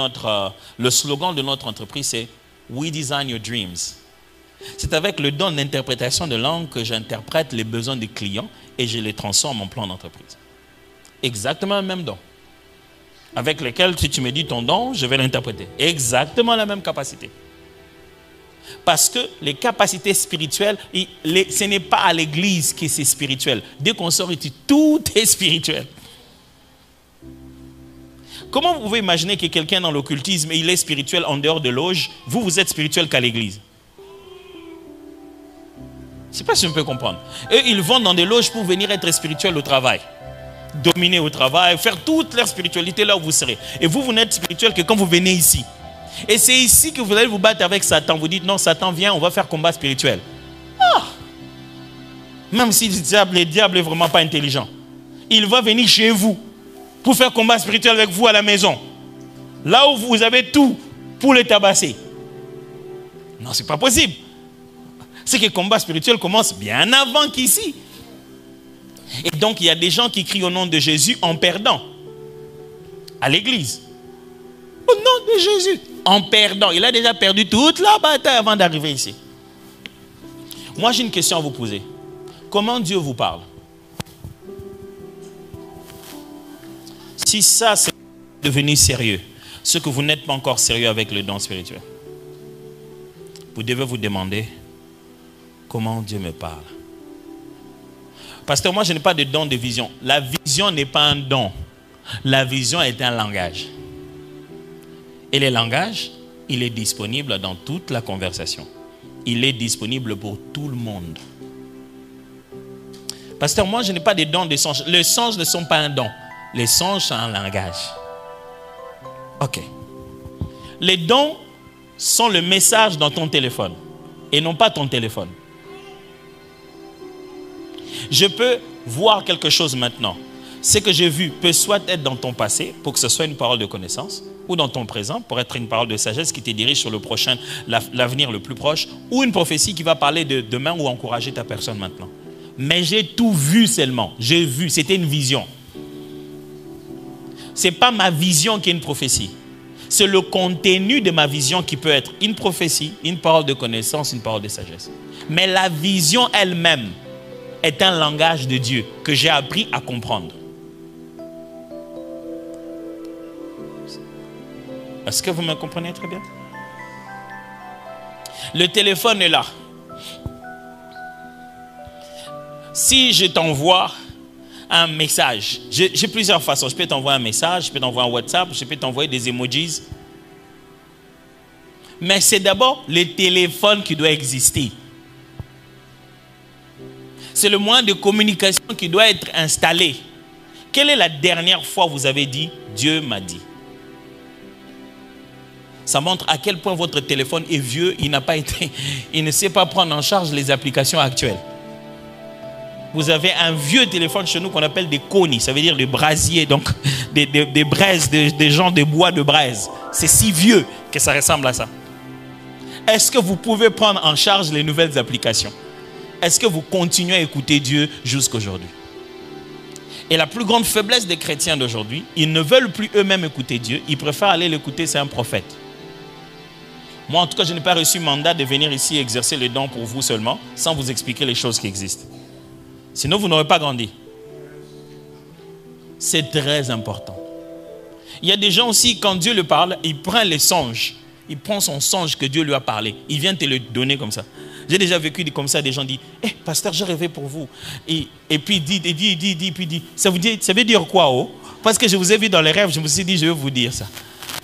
le slogan de notre entreprise, c'est « We design your dreams ». C'est avec le don d'interprétation de langue que j'interprète les besoins des clients et je les transforme en plan d'entreprise. Exactement le même don. Avec lequel, si tu me dis ton don, je vais l'interpréter. Exactement la même capacité. Parce que les capacités spirituelles, ce n'est pas à l'église que c'est spirituel. Dès qu'on sort ici, tout est spirituel. Comment vous pouvez imaginer que quelqu'un dans l'occultisme, il est spirituel en dehors de l'auge, vous êtes spirituel qu'à l'église? Je ne sais pas si on peut comprendre. Eux, ils vont dans des loges pour venir être spirituels au travail. Dominer au travail, faire toute leur spiritualité là où vous serez. Et vous n'êtes spirituel que quand vous venez ici. Et c'est ici que vous allez vous battre avec Satan. Vous dites, non, Satan vient, on va faire combat spirituel. Ah! Même si le diable est vraiment pas intelligent. Il va venir chez vous pour faire combat spirituel avec vous à la maison. Là où vous avez tout pour les tabasser. Non, ce n'est pas possible. C'est que le combat spirituel commence bien avant qu'ici. Et donc, il y a des gens qui crient au nom de Jésus en perdant. À l'église. Au nom de Jésus. En perdant. Il a déjà perdu toute la bataille avant d'arriver ici. Moi, j'ai une question à vous poser. Comment Dieu vous parle? Si ça, c'est devenir sérieux, ce que vous n'êtes pas encore sérieux avec le don spirituel, vous devez vous demander comment Dieu me parle. Pasteur, moi, je n'ai pas de don de vision. La vision n'est pas un don. La vision est un langage. Et le langage, il est disponible dans toute la conversation. Il est disponible pour tout le monde. Pasteur, moi, je n'ai pas de don de songe. Les songes ne sont pas un don. Les songes sont un langage. Ok. Les dons sont le message dans ton téléphone. et non pas ton téléphone. Je peux voir quelque chose maintenant. Ce que j'ai vu peut soit être dans ton passé, pour que ce soit une parole de connaissance, ou dans ton présent, pour être une parole de sagesse qui te dirige sur le prochain, l'avenir le plus proche, ou une prophétie qui va parler de demain ou encourager ta personne maintenant. Mais j'ai tout vu seulement. J'ai vu, c'était une vision. Ce n'est pas ma vision qui est une prophétie. C'est le contenu de ma vision qui peut être une prophétie, une parole de connaissance, une parole de sagesse. Mais la vision elle-même est un langage de Dieu que j'ai appris à comprendre. Est-ce que vous me comprenez très bien? Le téléphone est là. Si je t'envoie un message, j'ai plusieurs façons. Je peux t'envoyer un message, je peux t'envoyer un WhatsApp, je peux t'envoyer des emojis. Mais c'est d'abord le téléphone qui doit exister. C'est le moyen de communication qui doit être installé. Quelle est la dernière fois que vous avez dit « Dieu m'a dit » ? Ça montre à quel point votre téléphone est vieux, il ne sait pas prendre en charge les applications actuelles. Vous avez un vieux téléphone chez nous qu'on appelle des conis, ça veut dire des brasiers, donc des braises, des gens de bois de braise. C'est si vieux que ça ressemble à ça. Est-ce que vous pouvez prendre en charge les nouvelles applications? Est-ce que vous continuez à écouter Dieu jusqu'aujourd'hui? Et la plus grande faiblesse des chrétiens d'aujourd'hui, ils ne veulent plus eux-mêmes écouter Dieu, ils préfèrent aller l'écouter, c'est un prophète. Moi, en tout cas, je n'ai pas reçu mandat de venir ici exercer les dons pour vous seulement, sans vous expliquer les choses qui existent. Sinon, vous n'aurez pas grandi. C'est très important. Il y a des gens aussi, quand Dieu le parle, il prend les songes. Il prend son songe que Dieu lui a parlé. Il vient te le donner comme ça. J'ai déjà vécu comme ça, des gens disent « Eh, pasteur, j'ai rêvé pour vous. » Et puis il dit, ça veut dire quoi, oh? Parce que je vous ai vu dans les rêves, je me suis dit, je vais vous dire ça.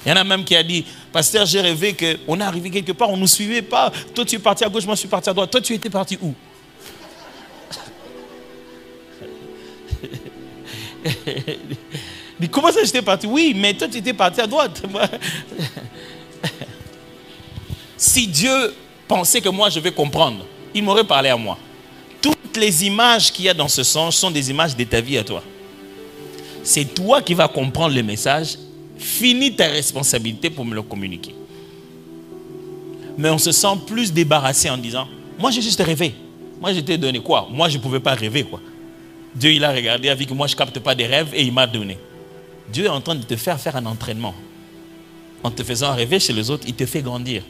Il y en a même qui a dit, pasteur, j'ai rêvé qu'on est arrivé quelque part, on ne nous suivait pas. Toi, tu es parti à gauche, moi, je suis parti à droite. Toi, tu étais parti où? Mais comment ça, j'étais parti? Oui, mais toi, tu étais parti à droite. Si Dieu pensait que moi, je vais comprendre, il m'aurait parlé à moi. Toutes les images qu'il y a dans ce songe sont des images de ta vie à toi. C'est toi qui vas comprendre le message. Finis ta responsabilité pour me le communiquer. Mais on se sent plus débarrassé en disant, moi, j'ai juste rêvé. Moi, je t'ai donné quoi? Moi, je ne pouvais pas rêver, quoi. Dieu, il a regardé, a vu que moi, je ne capte pas des rêves et il m'a donné. Dieu est en train de te faire un entraînement. En te faisant rêver chez les autres, il te fait grandir.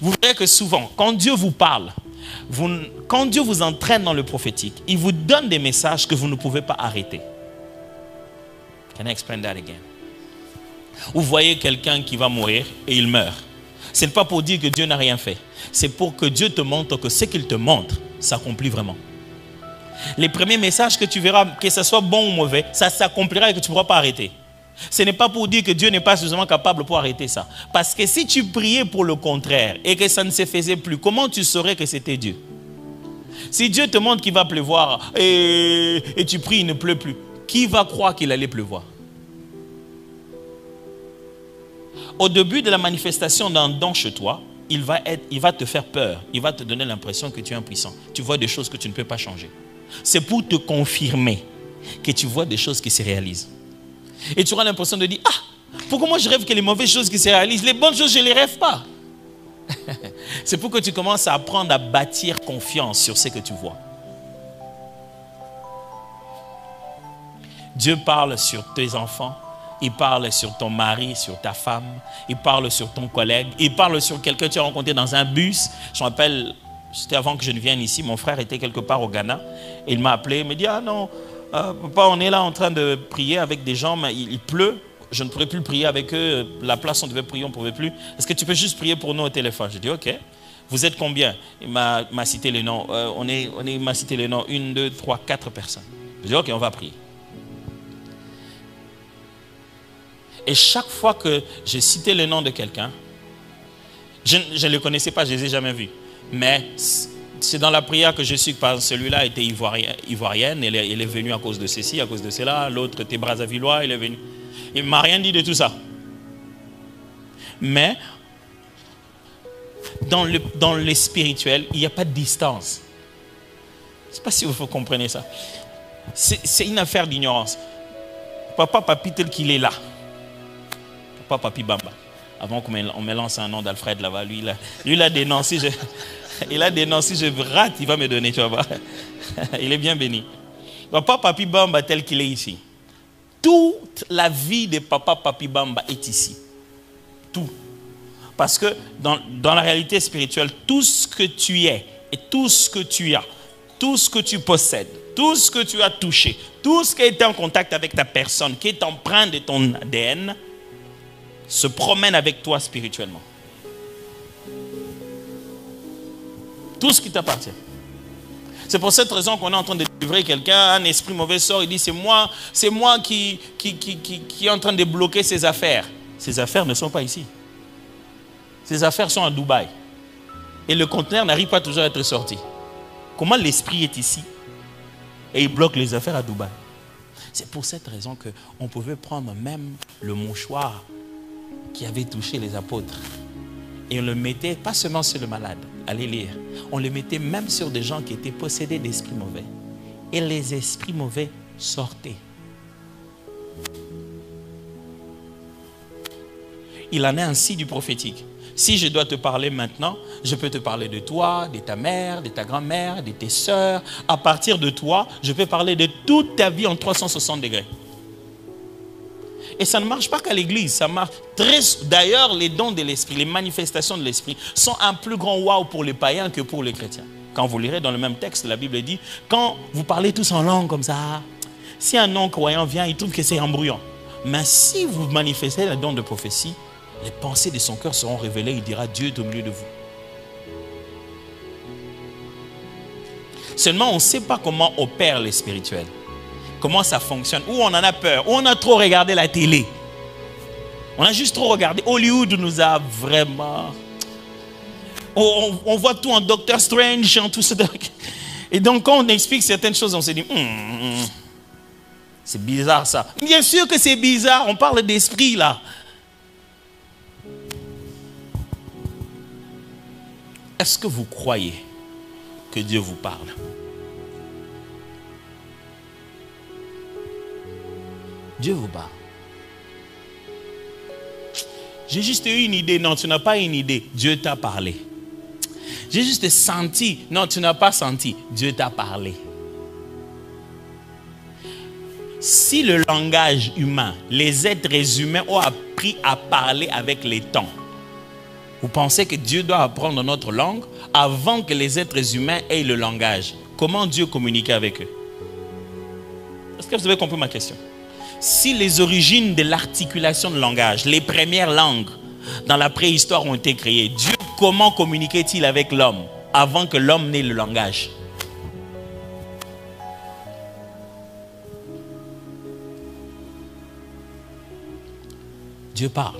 Vous verrez que souvent, quand Dieu vous parle, quand Dieu vous entraîne dans le prophétique, il vous donne des messages que vous ne pouvez pas arrêter. Can I explain that again? Vous voyez quelqu'un qui va mourir et il meurt. Ce n'est pas pour dire que Dieu n'a rien fait. C'est pour que Dieu te montre que ce qu'il te montre s'accomplit vraiment. Les premiers messages que tu verras, que ce soit bon ou mauvais, ça s'accomplira et que tu ne pourras pas arrêter. Ce n'est pas pour dire que Dieu n'est pas suffisamment capable pour arrêter ça. Parce que si tu priais pour le contraire et que ça ne se faisait plus, comment tu saurais que c'était Dieu? Si Dieu te montre qu'il va pleuvoir et tu pries, il ne pleut plus, qui va croire qu'il allait pleuvoir? Au début de la manifestation d'un don chez toi, il va te faire peur. Il va te donner l'impression que tu es impuissant. Tu vois des choses que tu ne peux pas changer. C'est pour te confirmer que tu vois des choses qui se réalisent. Et tu auras l'impression de dire, ah, pourquoi moi je rêve que les mauvaises choses qui se réalisent, les bonnes choses je ne les rêve pas. C'est pour que tu commences à apprendre à bâtir confiance sur ce que tu vois. Dieu parle sur tes enfants. Il parle sur ton mari, sur ta femme. Il parle sur ton collègue. Il parle sur quelqu'un que tu as rencontré dans un bus. Je me rappelle, c'était avant que je ne vienne ici. Mon frère était quelque part au Ghana. Et il m'a appelé. Il m'a dit, ah non, papa, on est là en train de prier avec des gens, mais il pleut. Je ne pourrais plus prier avec eux. La place, on devait prier, on ne pouvait plus. Est-ce que tu peux juste prier pour nous au téléphone? J'ai dit, ok. Vous êtes combien? Il m'a cité les noms. Il m'a cité les noms. 1, 2, 3, 4 personnes. J'ai dit, ok, on va prier. Et chaque fois que j'ai cité le nom de quelqu'un, je ne le connaissais pas, je ne les ai jamais vus. Mais c'est dans la prière que je suis que celui-là était ivoirienne, elle est venue à cause de ceci, à cause de cela. L'autre était Brazzavillois, il est venu. Il ne m'a rien dit de tout ça. Mais dans le spirituel, il n'y a pas de distance. Je ne sais pas si vous comprenez ça. C'est une affaire d'ignorance. Papa Papi tel qu'il est là. Papa Papi Bamba. Avant qu'on me lance un nom d'Alfred là-bas, lui il a des noms. Si je rate, il va me donner, tu vas voir. Il est bien béni. Papa Papi Bamba tel qu'il est ici. Toute la vie de Papa Papi Bamba est ici. Tout. Parce que dans la réalité spirituelle, tout ce que tu es et tout ce que tu as, tout ce que tu possèdes, tout ce que tu as touché, tout ce qui est en contact avec ta personne, qui est empreint de ton ADN, se promène avec toi spirituellement. Tout ce qui t'appartient. C'est pour cette raison qu'on est en train de délivrer quelqu'un, un esprit mauvais sort, il dit c'est moi qui est en train de bloquer ses affaires. Ses affaires ne sont pas ici. Ses affaires sont à Dubaï. Et le conteneur n'arrive pas toujours à être sorti. Comment l'esprit est ici et il bloque les affaires à Dubaï? C'est pour cette raison qu'on pouvait prendre même le mouchoir qui avait touché les apôtres. Et on le mettait pas seulement sur le malade, allez lire. On le mettait même sur des gens qui étaient possédés d'esprits mauvais. Et les esprits mauvais sortaient. Il en est ainsi du prophétique. Si je dois te parler maintenant, je peux te parler de toi, de ta mère, de ta grand-mère, de tes sœurs. À partir de toi, je peux parler de toute ta vie en 360 degrés. Et ça ne marche pas qu'à l'église, ça marche D'ailleurs, les dons de l'esprit, les manifestations de l'esprit sont un plus grand wow pour les païens que pour les chrétiens. Quand vous lirez dans le même texte, la Bible dit, quand vous parlez tous en langue comme ça, si un non-croyant vient, il trouve que c'est embrouillant. Mais si vous manifestez le don de prophétie, les pensées de son cœur seront révélées, il dira Dieu est au milieu de vous. Seulement, on ne sait pas comment opère le spirituel. Comment ça fonctionne. Ou on en a peur, ou on a trop regardé la télé. On a juste trop regardé. Hollywood nous a vraiment... On voit tout en Doctor Strange, en tout ça. Et donc, quand on explique certaines choses, on se dit, c'est bizarre ça. Bien sûr que c'est bizarre, on parle d'esprit là. Est-ce que vous croyez que Dieu vous parle? Dieu vous parle. J'ai juste eu une idée. Non, tu n'as pas une idée. Dieu t'a parlé. J'ai juste senti. Non, tu n'as pas senti. Dieu t'a parlé. Si le langage humain, les êtres humains ont appris à parler avec les temps, vous pensez que Dieu doit apprendre notre langue avant que les êtres humains aient le langage? Comment Dieu communiquait avec eux? Est-ce que vous avez compris ma question? Si les origines de l'articulation de langage, les premières langues dans la préhistoire ont été créées, Dieu, comment communiquait-il avec l'homme avant que l'homme n'ait le langage? Dieu parle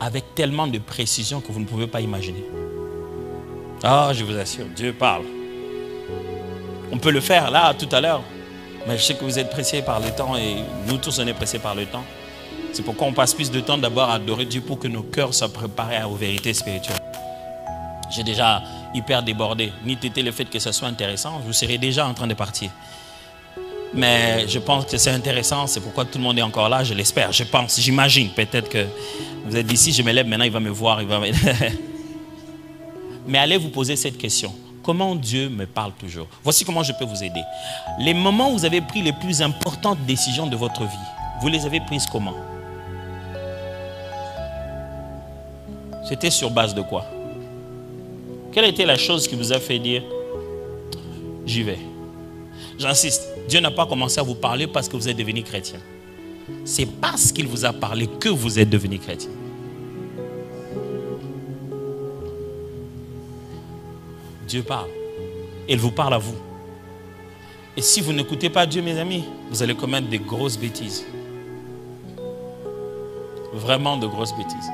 avec tellement de précision que vous ne pouvez pas imaginer. Ah, je vous assure, Dieu parle. On peut le faire là, tout à l'heure. Mais je sais que vous êtes pressés par le temps et nous tous on est pressés par le temps. C'est pourquoi on passe plus de temps d'abord à adorer Dieu pour que nos cœurs soient préparés aux vérités spirituelles. J'ai déjà hyper débordé. Ni tété le fait que ce soit intéressant, vous serez déjà en train de partir. Mais je pense que c'est intéressant, c'est pourquoi tout le monde est encore là, je l'espère, je pense, j'imagine. Peut-être que vous êtes d'ici, je me lève maintenant, il va me voir, il va me... Mais allez vous poser cette question. Comment Dieu me parle toujours? Voici comment je peux vous aider. Les moments où vous avez pris les plus importantes décisions de votre vie, vous les avez prises comment? C'était sur base de quoi? Quelle était la chose qui vous a fait dire « J'y vais ». J'insiste, Dieu n'a pas commencé à vous parler parce que vous êtes devenu chrétien. C'est parce qu'il vous a parlé que vous êtes devenu chrétien. Dieu parle. Il vous parle à vous. Et si vous n'écoutez pas Dieu, mes amis, vous allez commettre des grosses bêtises. Vraiment de grosses bêtises.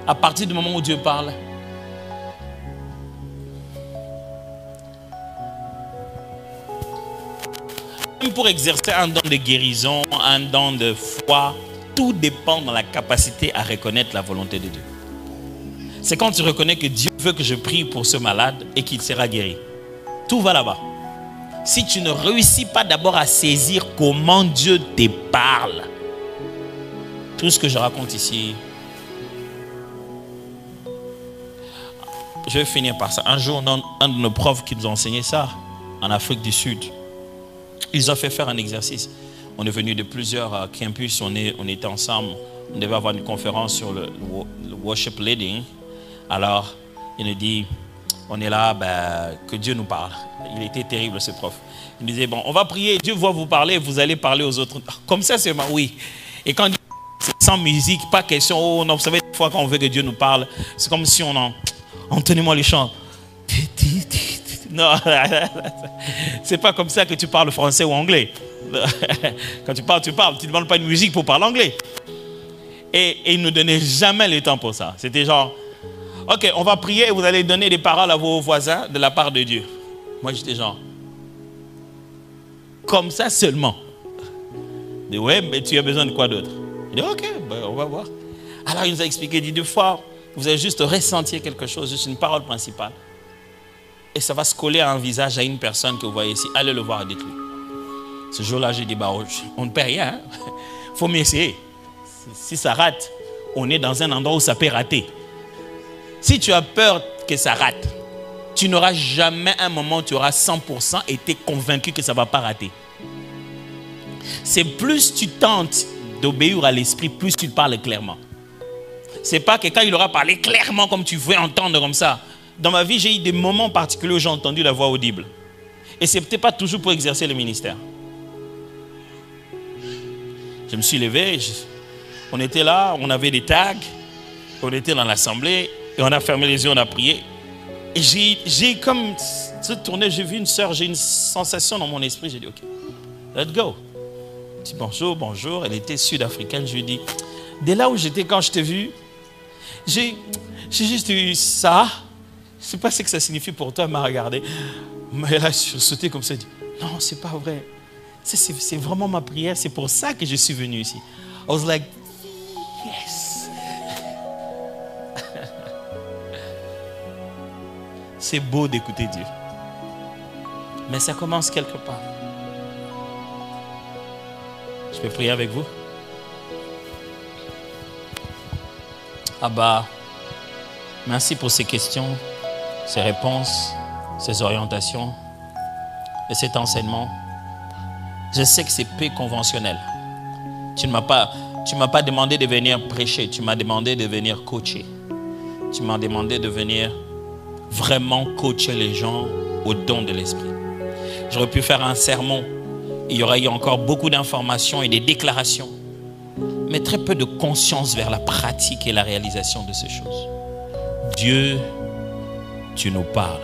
À partir du moment où Dieu parle, même pour exercer un don de guérison, un don de foi, tout dépend de la capacité à reconnaître la volonté de Dieu. C'est quand tu reconnais que Dieu veut que je prie pour ce malade et qu'il sera guéri. Tout va là-bas. Si tu ne réussis pas d'abord à saisir comment Dieu te parle, tout ce que je raconte ici, je vais finir par ça. Un jour, un de nos profs qui nous a enseigné ça, en Afrique du Sud, ils ont fait faire un exercice. On est venu de plusieurs campus, on était ensemble, on devait avoir une conférence sur le worship leading. Alors, il nous dit, on est là, que Dieu nous parle. Il était terrible ce prof. Il nous disait, bon, on va prier, Dieu va vous parler, vous allez parler aux autres. Comme ça seulement, oui. Et quand c'est sans musique, pas question, oh non, vous savez, des fois quand on veut que Dieu nous parle, c'est comme si on entendez-moi les chants. Non, c'est pas comme ça que tu parles français ou anglais. Quand tu parles, tu ne demandes pas une musique pour parler anglais. Et il ne nous donnait jamais le temps pour ça. C'était genre, ok, on va prier et vous allez donner des paroles à vos voisins de la part de Dieu. Moi, j'étais genre, comme ça seulement. Il dit, ouais, mais tu as besoin de quoi d'autre? Il dit, ok, on va voir. Alors, il nous a expliqué, il dit, deux fois, vous allez juste ressentir quelque chose, juste une parole principale. Et ça va se coller à un visage, à une personne que vous voyez ici. Allez le voir et dites-lui. Ce jour-là, j'ai dit, on ne paie rien. Il faut mieux essayer. Si ça rate, on est dans un endroit où ça peut rater. Si tu as peur que ça rate, tu n'auras jamais un moment où tu auras 100% été convaincu que ça ne va pas rater. C'est plus tu tentes d'obéir à l'esprit, plus tu parles clairement. Ce n'est pas que quand il aura parlé clairement comme tu veux entendre comme ça. Dans ma vie, j'ai eu des moments particuliers où j'ai entendu la voix audible. Et ce n'est peut-être pas toujours pour exercer le ministère. Je me suis levé, on était là, on avait des tags, on était dans l'assemblée, et on a fermé les yeux, on a prié. Et j'ai comme tourné, j'ai vu une sœur, j'ai une sensation dans mon esprit, j'ai dit, ok, let's go. Je dis bonjour, bonjour, elle était sud-africaine, je lui ai dit, dès là où j'étais quand je t'ai vu, j'ai juste eu ça. Je ne sais pas ce que ça signifie pour toi, elle m'a regardé. Mais elle a sauté comme ça, elle dit, non, c'est pas vrai. C'est vraiment ma prière, c'est pour ça que je suis venu ici. I was like, yes. C'est beau d'écouter Dieu. Mais ça commence quelque part. Je peux prier avec vous? Abba, merci pour ces questions, ces réponses, ces orientations et cet enseignement. Je sais que c'est peu conventionnel. Tu ne m'as pas demandé de venir prêcher, tu m'as demandé de venir coacher. Tu m'as demandé de venir vraiment coacher les gens au don de l'esprit. J'aurais pu faire un sermon, il y aurait eu encore beaucoup d'informations et des déclarations, mais très peu de conscience vers la pratique et la réalisation de ces choses. Dieu, tu nous parles.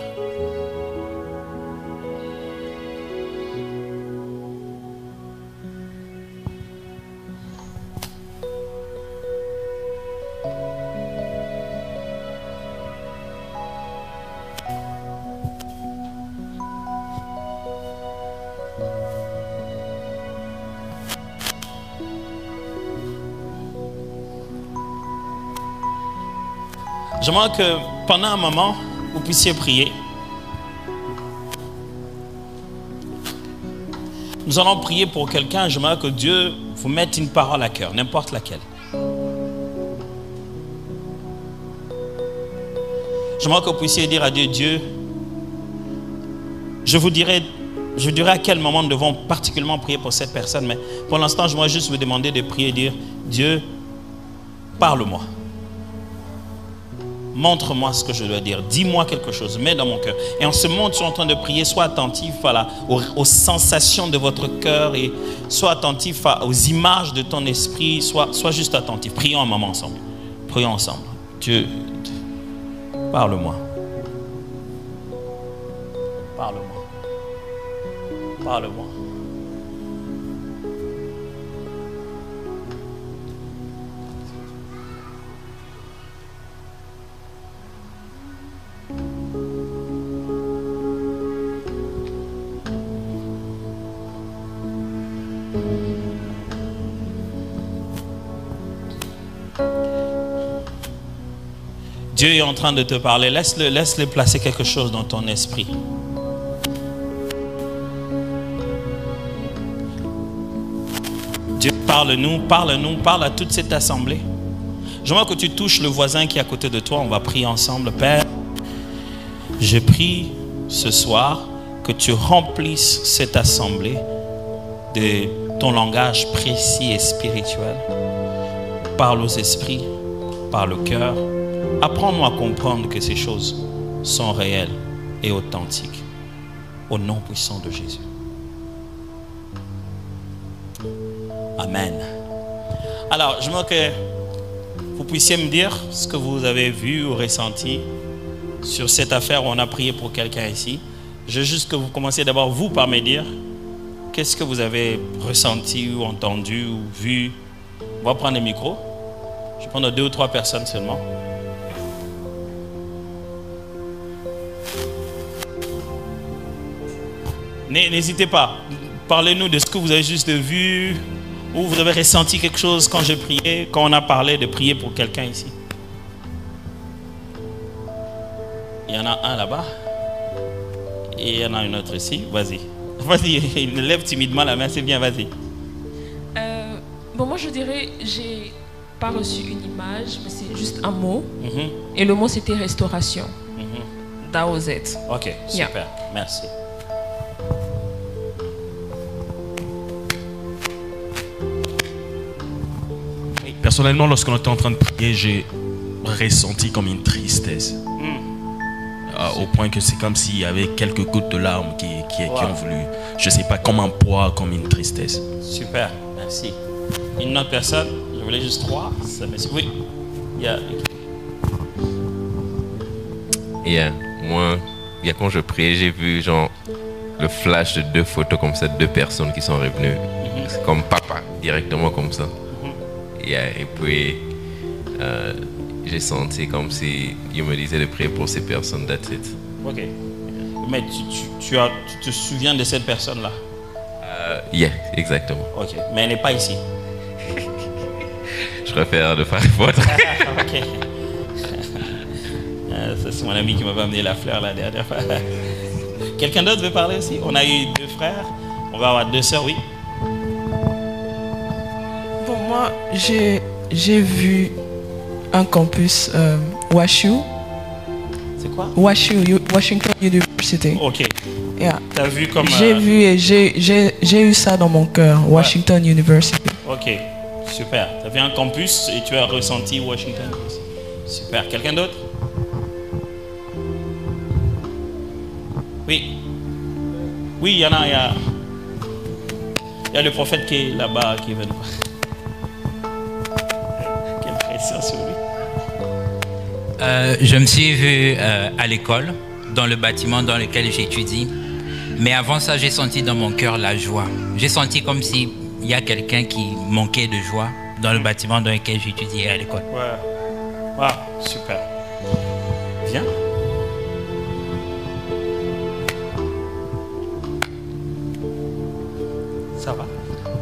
J'aimerais que pendant un moment, vous puissiez prier. Nous allons prier pour quelqu'un. J'aimerais que Dieu vous mette une parole à cœur, n'importe laquelle. J'aimerais que vous puissiez dire à Dieu, Dieu, je dirai à quel moment nous devons particulièrement prier pour cette personne, mais pour l'instant, j'aimerais juste vous demander de prier et dire, Dieu, parle-moi. Montre-moi ce que je dois dire. Dis-moi quelque chose. Mets dans mon cœur. Et en ce moment, tu es en train de prier. Sois attentif aux sensations de votre cœur et sois attentif aux images de ton esprit. Sois juste attentif. Prions un moment ensemble. Prions ensemble. Dieu, parle-moi. Parle-moi. Parle-moi. Dieu est en train de te parler. Laisse-le placer quelque chose dans ton esprit. Dieu, parle-nous, parle à toute cette assemblée. J'aimerais que tu touches le voisin qui est à côté de toi. On va prier ensemble. Père, je prie ce soir que tu remplisses cette assemblée de ton langage précis et spirituel. Parle aux esprits, parle au cœur. Apprends-nous à comprendre que ces choses sont réelles et authentiques. Au nom puissant de Jésus. Amen. Alors, je veux que vous puissiez me dire ce que vous avez vu ou ressenti sur cette affaire où on a prié pour quelqu'un ici. Je veux juste que vous commenciez d'abord, vous, par me dire qu'est-ce que vous avez ressenti ou entendu ou vu. On va prendre le micro. Je vais prendre 2 ou 3 personnes seulement. N'hésitez pas. Parlez-nous de ce que vous avez juste vu ou vous avez ressenti quelque chose quand j'ai prié, quand on a parlé de prier pour quelqu'un ici. Il y en a un là-bas. Et il y en a un autre ici. Vas-y. Vas-y, il lève timidement la main, c'est bien, vas-y. Bon, moi je dirais, j'ai pas reçu une image, mais c'est juste un mot. Et le mot c'était restauration. That was it. Ok, super, Yeah. merci. Personnellement, lorsqu'on était en train de prier, j'ai ressenti comme une tristesse. Au point que c'est comme s'il y avait quelques gouttes de larmes qui ont voulu, je ne sais pas, comme un poids, comme une tristesse. Super, merci. Une autre personne, je voulais juste 3. Oui. Moi, quand je priais, j'ai vu genre le flash de 2 photos comme ça, 2 personnes qui sont revenues. C'est comme papa, directement comme ça. Et puis, j'ai senti comme si il me disait de prier pour ces personnes, that's it. Ok. Mais tu te souviens de cette personne-là? Exactement. Ok. Mais elle n'est pas ici. Je préfère de faire faute. Ok. Ça, c'est mon ami qui m'avait amené la fleur la dernière fois. Quelqu'un d'autre veut parler aussi? On a eu 2 frères. On va avoir 2 sœurs, oui. Bon, moi, j'ai vu un campus WashU. C'est quoi? WashU, Washington University. Ok. Yeah. T'as vu comme... J'ai vu et j'ai eu ça dans mon cœur, Washington University. Ok, super. T'as vu un campus et tu as ressenti Washington. Super. Quelqu'un d'autre? Oui. Oui, il y en a. Il y a le prophète qui est là-bas, qui est venu. Quelle pression sur lui. Je me suis vu à l'école, dans le bâtiment dans lequel j'étudie. Mais avant ça, j'ai senti dans mon cœur la joie. J'ai senti comme s'il y a quelqu'un qui manquait de joie dans le bâtiment dans lequel j'étudiais à l'école. Ouais. Wow, super. Viens. Ça va?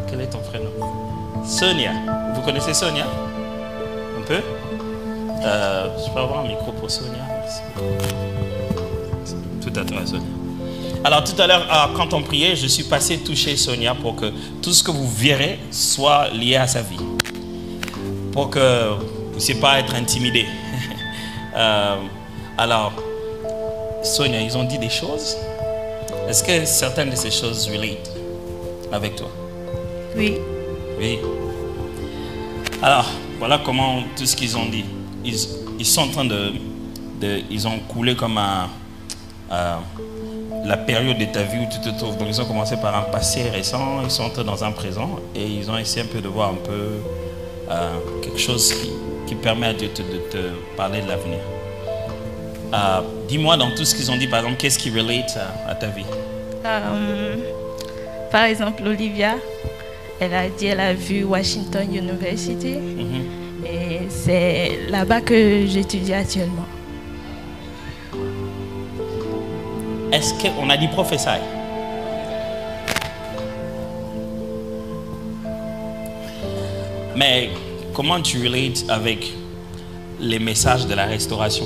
Quel est ton prénom? Sonia. Vous connaissez Sonia? Un peu? Je peux avoir un micro pour Sonia? Merci. Tout à toi, Sonia. Alors tout à l'heure, quand on priait, je suis passé toucher Sonia pour que tout ce que vous verrez soit lié à sa vie. Pour que vous ne puissiez pas être intimidé. Alors, Sonia, ils ont dit des choses. Est-ce que certaines de ces choses relate avec toi? Oui. Oui. Alors, voilà comment tout ce qu'ils ont dit. Ils sont en train ils ont coulé comme la période de ta vie où tu te trouves. Donc ils ont commencé par un passé récent, ils sont entrés dans un présent et ils ont essayé un peu de voir un peu quelque chose qui permet à Dieu de te parler de l'avenir. Dis-moi dans tout ce qu'ils ont dit, par exemple, qu'est-ce qui relate à ta vie? Par exemple, Olivia, elle a dit qu'elle a vu Washington University. Et c'est là-bas que j'étudie actuellement. Est-ce qu'on a dit professeur? Mais comment tu relates avec les messages de la restauration?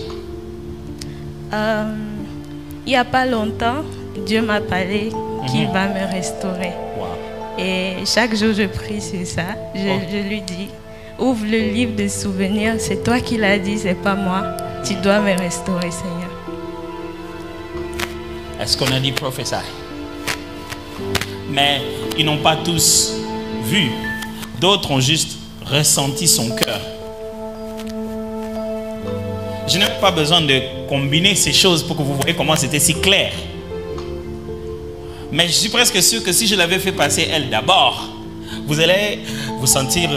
Il n'y a pas longtemps, Dieu m'a parlé qu'il va me restaurer. Wow. Et chaque jour, je prie sur ça. Je lui dis, ouvre le livre de souvenirs. C'est toi qui l'as dit, c'est pas moi. Tu dois me restaurer, Seigneur. Est-ce qu'on a dit prophétie? Mais ils n'ont pas tous vu. D'autres ont juste ressenti son cœur. Je n'ai pas besoin de combiner ces choses pour que vous voyez comment c'était si clair. Mais je suis presque sûr que si je l'avais fait passer elle d'abord, vous allez vous sentir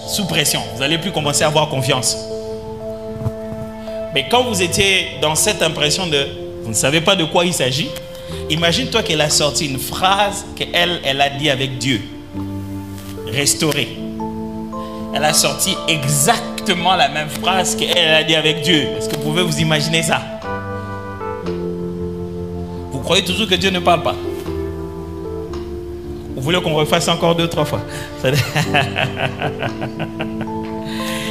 sous pression. Vous n'allez plus commencer à avoir confiance. Mais quand vous étiez dans cette impression de vous ne savez pas de quoi il s'agit, imagine-toi qu'elle a sorti une phrase qu'elle a dit avec Dieu. Restaurer. Elle a sorti exactement la même phrase qu'elle a dit avec Dieu. Est-ce que vous pouvez vous imaginer ça? Vous croyez toujours que Dieu ne parle pas? Vous voulez qu'on refasse encore 2-3 fois?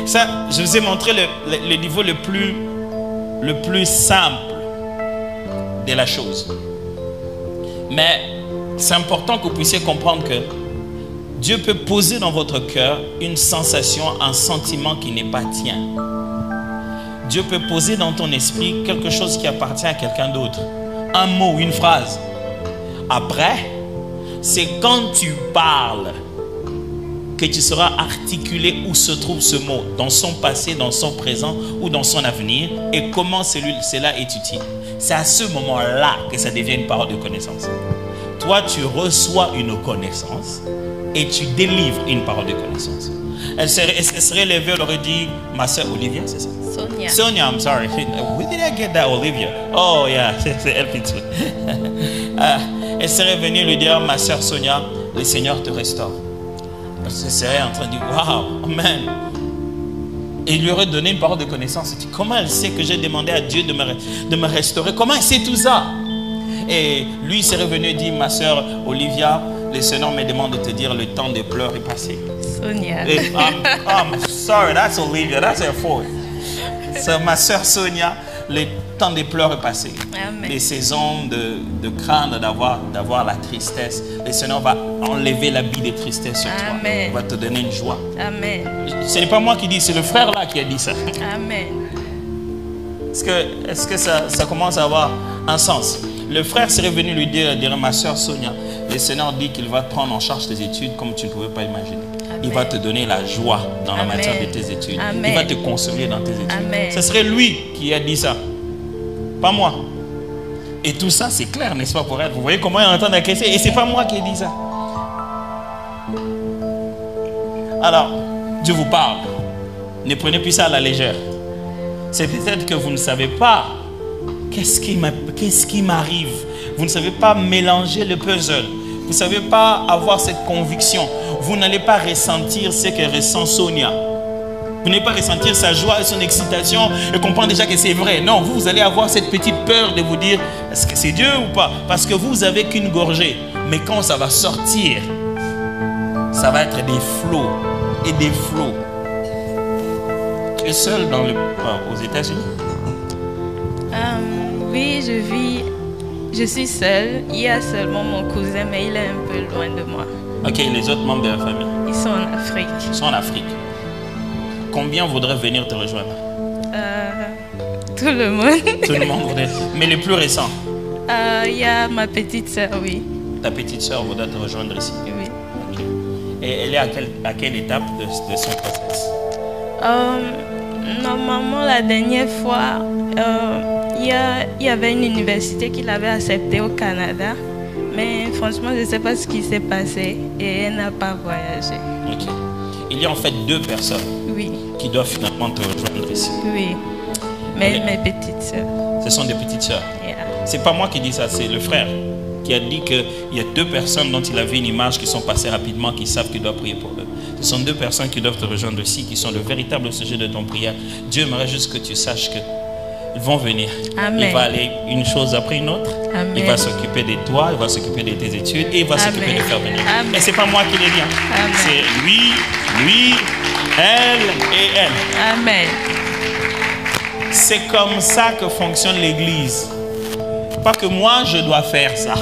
Ça, je vous ai montré le niveau le plus simple de la chose. Mais c'est important que vous puissiez comprendre que Dieu peut poser dans votre cœur une sensation, un sentiment qui n'est pas tien. Dieu peut poser dans ton esprit quelque chose qui appartient à quelqu'un d'autre. Un mot, une phrase. Après, c'est quand tu parles que tu sauras articuler où se trouve ce mot, dans son passé, dans son présent ou dans son avenir, et comment cela est utile. C'est à ce moment-là que ça devient une parole de connaissance. Toi, tu reçois une connaissance et tu délivres une parole de connaissance. Elle serait levée, elle aurait dit, ma soeur Olivia, c'est ça? Sonia. Sonia, I'm sorry. Where did I get that, Olivia? Oh, yeah, c'est elle plutôt. Elle serait venue lui dire, ma soeur Sonia, le Seigneur te restaure. Parce qu'elle serait en train de dire, wow, amen. Et il lui aurait donné une parole de connaissance. Elle dit, comment elle sait que j'ai demandé à Dieu de me restaurer? Comment elle sait tout ça? Et lui, il serait venu dire, ma soeur Olivia, le Seigneur me demande de te dire, le temps de pleurs est passé. Sonia. Et, I'm sorry, that's Olivia, that's her fault. So, ma soeur Sonia, le temps des pleurs est passé. Amen. Les saisons de craindre, d'avoir la tristesse. Le Seigneur va enlever l'habit de tristesse sur toi. Amen. Il va te donner une joie. Amen. Ce n'est pas moi qui dis, c'est le frère là qui a dit ça. Amen. Est-ce que ça commence à avoir un sens? Le frère serait venu lui dire, ma soeur Sonia, le Seigneur dit qu'il va te prendre en charge tes études comme tu ne pouvais pas imaginer. Amen. Il va te donner la joie dans la matière de tes études. Amen. Il va te consoler dans tes études. Amen. Ce serait lui qui a dit ça, pas moi. Et tout ça, c'est clair, n'est-ce pas, pour elle? Vous voyez comment elle est en train d'encaisser? Et c'est pas moi qui ai dit ça. Alors, Dieu vous parle. Ne prenez plus ça à la légère. C'est peut-être que vous ne savez pas qu'est-ce qui m'arrive. Vous ne savez pas mélanger le puzzle. Vous ne savez pas avoir cette conviction. Vous n'allez pas ressentir ce que ressent Sonia. Vous n'allez pas ressentir sa joie et son excitation et comprendre déjà que c'est vrai. Non, vous allez avoir cette petite peur de vous dire, est-ce que c'est Dieu ou pas? Parce que vous n'avez qu'une gorgée. Mais quand ça va sortir, ça va être des flots et des flots. Tu es seul aux États-Unis? Oui, je suis seule. Il y a seulement mon cousin, mais il est un peu loin de moi. Ok, les autres membres de la famille? Ils sont en Afrique. Ils sont en Afrique. Combien voudraient venir te rejoindre? Tout le monde. Tout le monde voudrait. Mais les plus récents? Il y a ma petite soeur, oui. Ta petite soeur voudrait te rejoindre ici? Oui. Okay. Et elle est à quelle étape de son process? Normalement, la dernière fois, il y avait une université qui l'avait acceptée au Canada. Mais franchement, je ne sais pas ce qui s'est passé et elle n'a pas voyagé. Ok. Il y a en fait 2 personnes qui doivent finalement te rejoindre ici. Oui, mais mes petites soeurs. Ce sont des petites soeurs. Yeah. C'est pas moi qui dis ça, c'est le frère qui a dit qu'il y a 2 personnes dont il avait une image qui sont passées rapidement, qui savent qu'il doit prier pour eux. Ce sont 2 personnes qui doivent te rejoindre ici, qui sont le véritable sujet de ton prière. Dieu aimerait juste que tu saches que ils vont venir. Amen. Il va aller une chose après une autre. Amen. Il va s'occuper de toi, il va s'occuper de tes études et il va s'occuper de faire venir. Amen. Et c'est pas moi qui l'ai dit. C'est lui, elle et elle. Amen. C'est comme ça que fonctionne l'église. Pas que moi, je dois faire ça.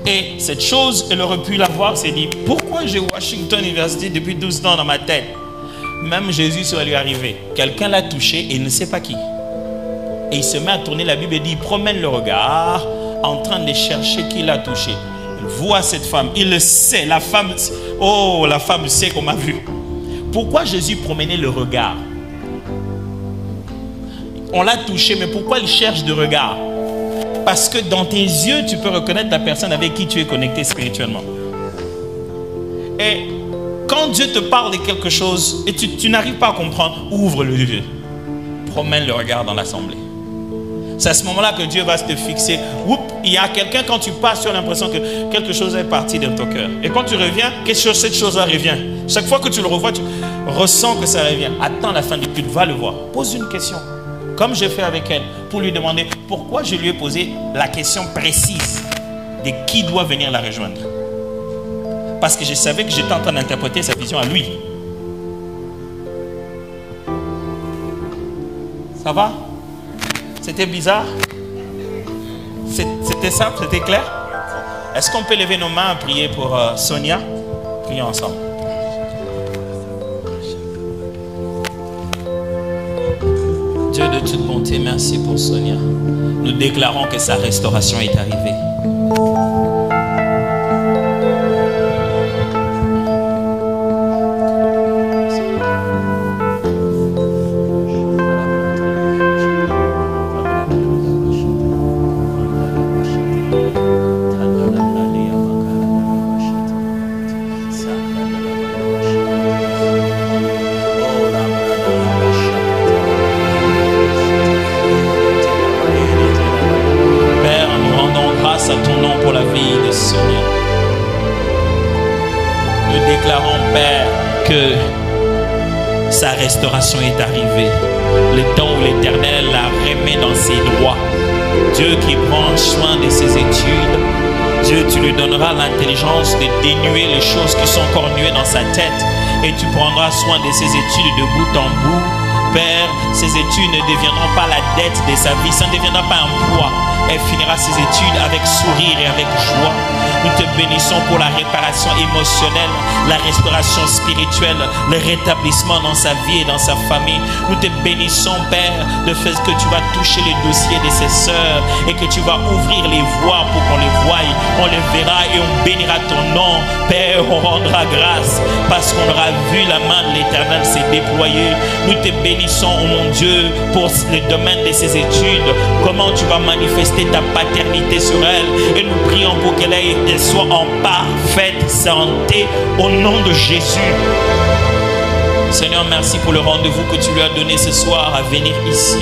Et cette chose, elle aurait pu l'avoir, c'est dit, pourquoi j'ai Washington University depuis 12 ans dans ma tête? Même Jésus, ça va lui arriver. Quelqu'un l'a touché et il ne sait pas qui. Et il se met à tourner la Bible et dit, il promène le regard en train de chercher qui l'a touché. Il voit cette femme, il le sait, la femme, oh, la femme sait qu'on m'a vu. Pourquoi Jésus promenait le regard? On l'a touché, mais pourquoi il cherche de regard? Parce que dans tes yeux, tu peux reconnaître la personne avec qui tu es connecté spirituellement. Et quand Dieu te parle de quelque chose et tu n'arrives pas à comprendre, ouvre le yeux. Promène le regard dans l'assemblée. C'est à ce moment-là que Dieu va te fixer. Oups, il y a quelqu'un, quand tu passes, tu as l'impression que quelque chose est parti de ton cœur. Et quand tu reviens, cette chose-là revient. Chaque fois que tu le revois, tu ressens que ça revient. Attends la fin du culte, va le voir. Pose une question. Comme j'ai fait avec elle, pour lui demander pourquoi je lui ai posé la question précise de qui doit venir la rejoindre. Parce que je savais que j'étais en train d'interpréter sa vision à lui. Ça va? C'était bizarre? C'était simple? C'était clair? Est-ce qu'on peut lever nos mains à prier pour Sonia? Prions ensemble. Dieu de toute bonté, merci pour Sonia. Nous déclarons que sa restauration est arrivée. Restauration est arrivée. Le temps où l'Éternel la remet dans ses droits. Dieu qui prend soin de ses études. Dieu, tu lui donneras l'intelligence de dénuer les choses qui sont encore nuées dans sa tête. Et tu prendras soin de ses études de bout en bout. Père, ses études ne deviendront pas la dette de sa vie. Ça ne deviendra pas un poids. Elle finira ses études avec sourire et avec joie. Nous te bénissons pour la réparation émotionnelle, la restauration spirituelle, le rétablissement dans sa vie et dans sa famille. Nous te bénissons, Père, le fait que tu vas toucher les dossiers de ses sœurs et que tu vas ouvrir les voies pour qu'on les voie. On les verra et on bénira ton nom. Père, on rendra grâce parce qu'on aura vu la main de l'Éternel se déployer. Nous te bénissons, oh mon Dieu, pour le domaine de ses études. Comment tu vas manifester ta paternité sur elle. Et nous prions pour qu'elle soit en parfaite santé au nom de Jésus. Seigneur, merci pour le rendez-vous que tu lui as donné ce soir à venir ici.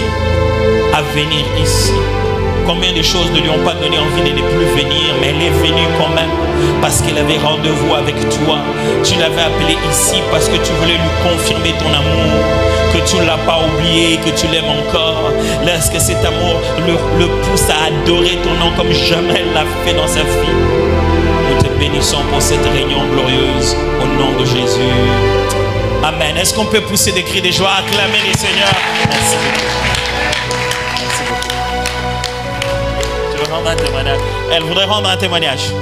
À venir ici. Combien de choses ne lui ont pas donné envie de ne plus venir, mais elle est venue quand même parce qu'elle avait rendez-vous avec toi. Tu l'avais appelée ici parce que tu voulais lui confirmer ton amour, que tu ne l'as pas oublié, que tu l'aimes encore. Laisse que cet amour le pousse à adorer ton nom comme jamais elle l'a fait dans sa vie. Nous te bénissons pour cette réunion glorieuse au nom de Jésus. Amen. Est-ce qu'on peut pousser des cris de joie, acclamer les Seigneurs? Merci beaucoup. Rendre un témoignage. Elle voudrait rendre un témoignage.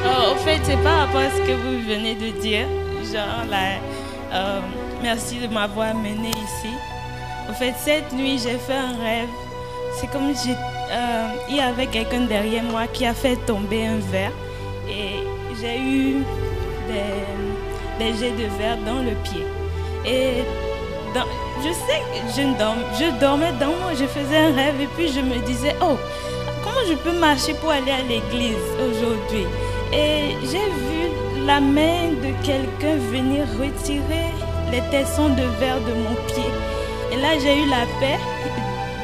Au fait, c'est par rapport à ce que vous venez de dire. Genre, merci de m'avoir amené ici. Au fait, cette nuit, j'ai fait un rêve. C'est comme il y avait quelqu'un derrière moi qui a fait tomber un verre. Et j'ai eu des jets de verre dans le pied. Et je sais que je dormais dans moi, je faisais un rêve et puis je me disais, oh, comment je peux marcher pour aller à l'église aujourd'hui? Et j'ai vu la main de quelqu'un venir retirer les tessons de verre de mon pied. Et là, j'ai eu la paix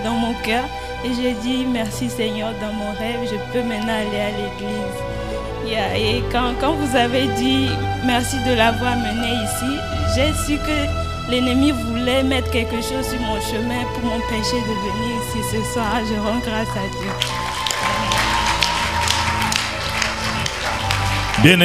dans mon cœur et j'ai dit, merci Seigneur, dans mon rêve, je peux maintenant aller à l'église. Et quand vous avez dit, merci de l'avoir mené ici, j'ai su que l'ennemi voulait mettre quelque chose sur mon chemin pour m'empêcher de venir ici ce soir. Je rends grâce à Dieu. Bien.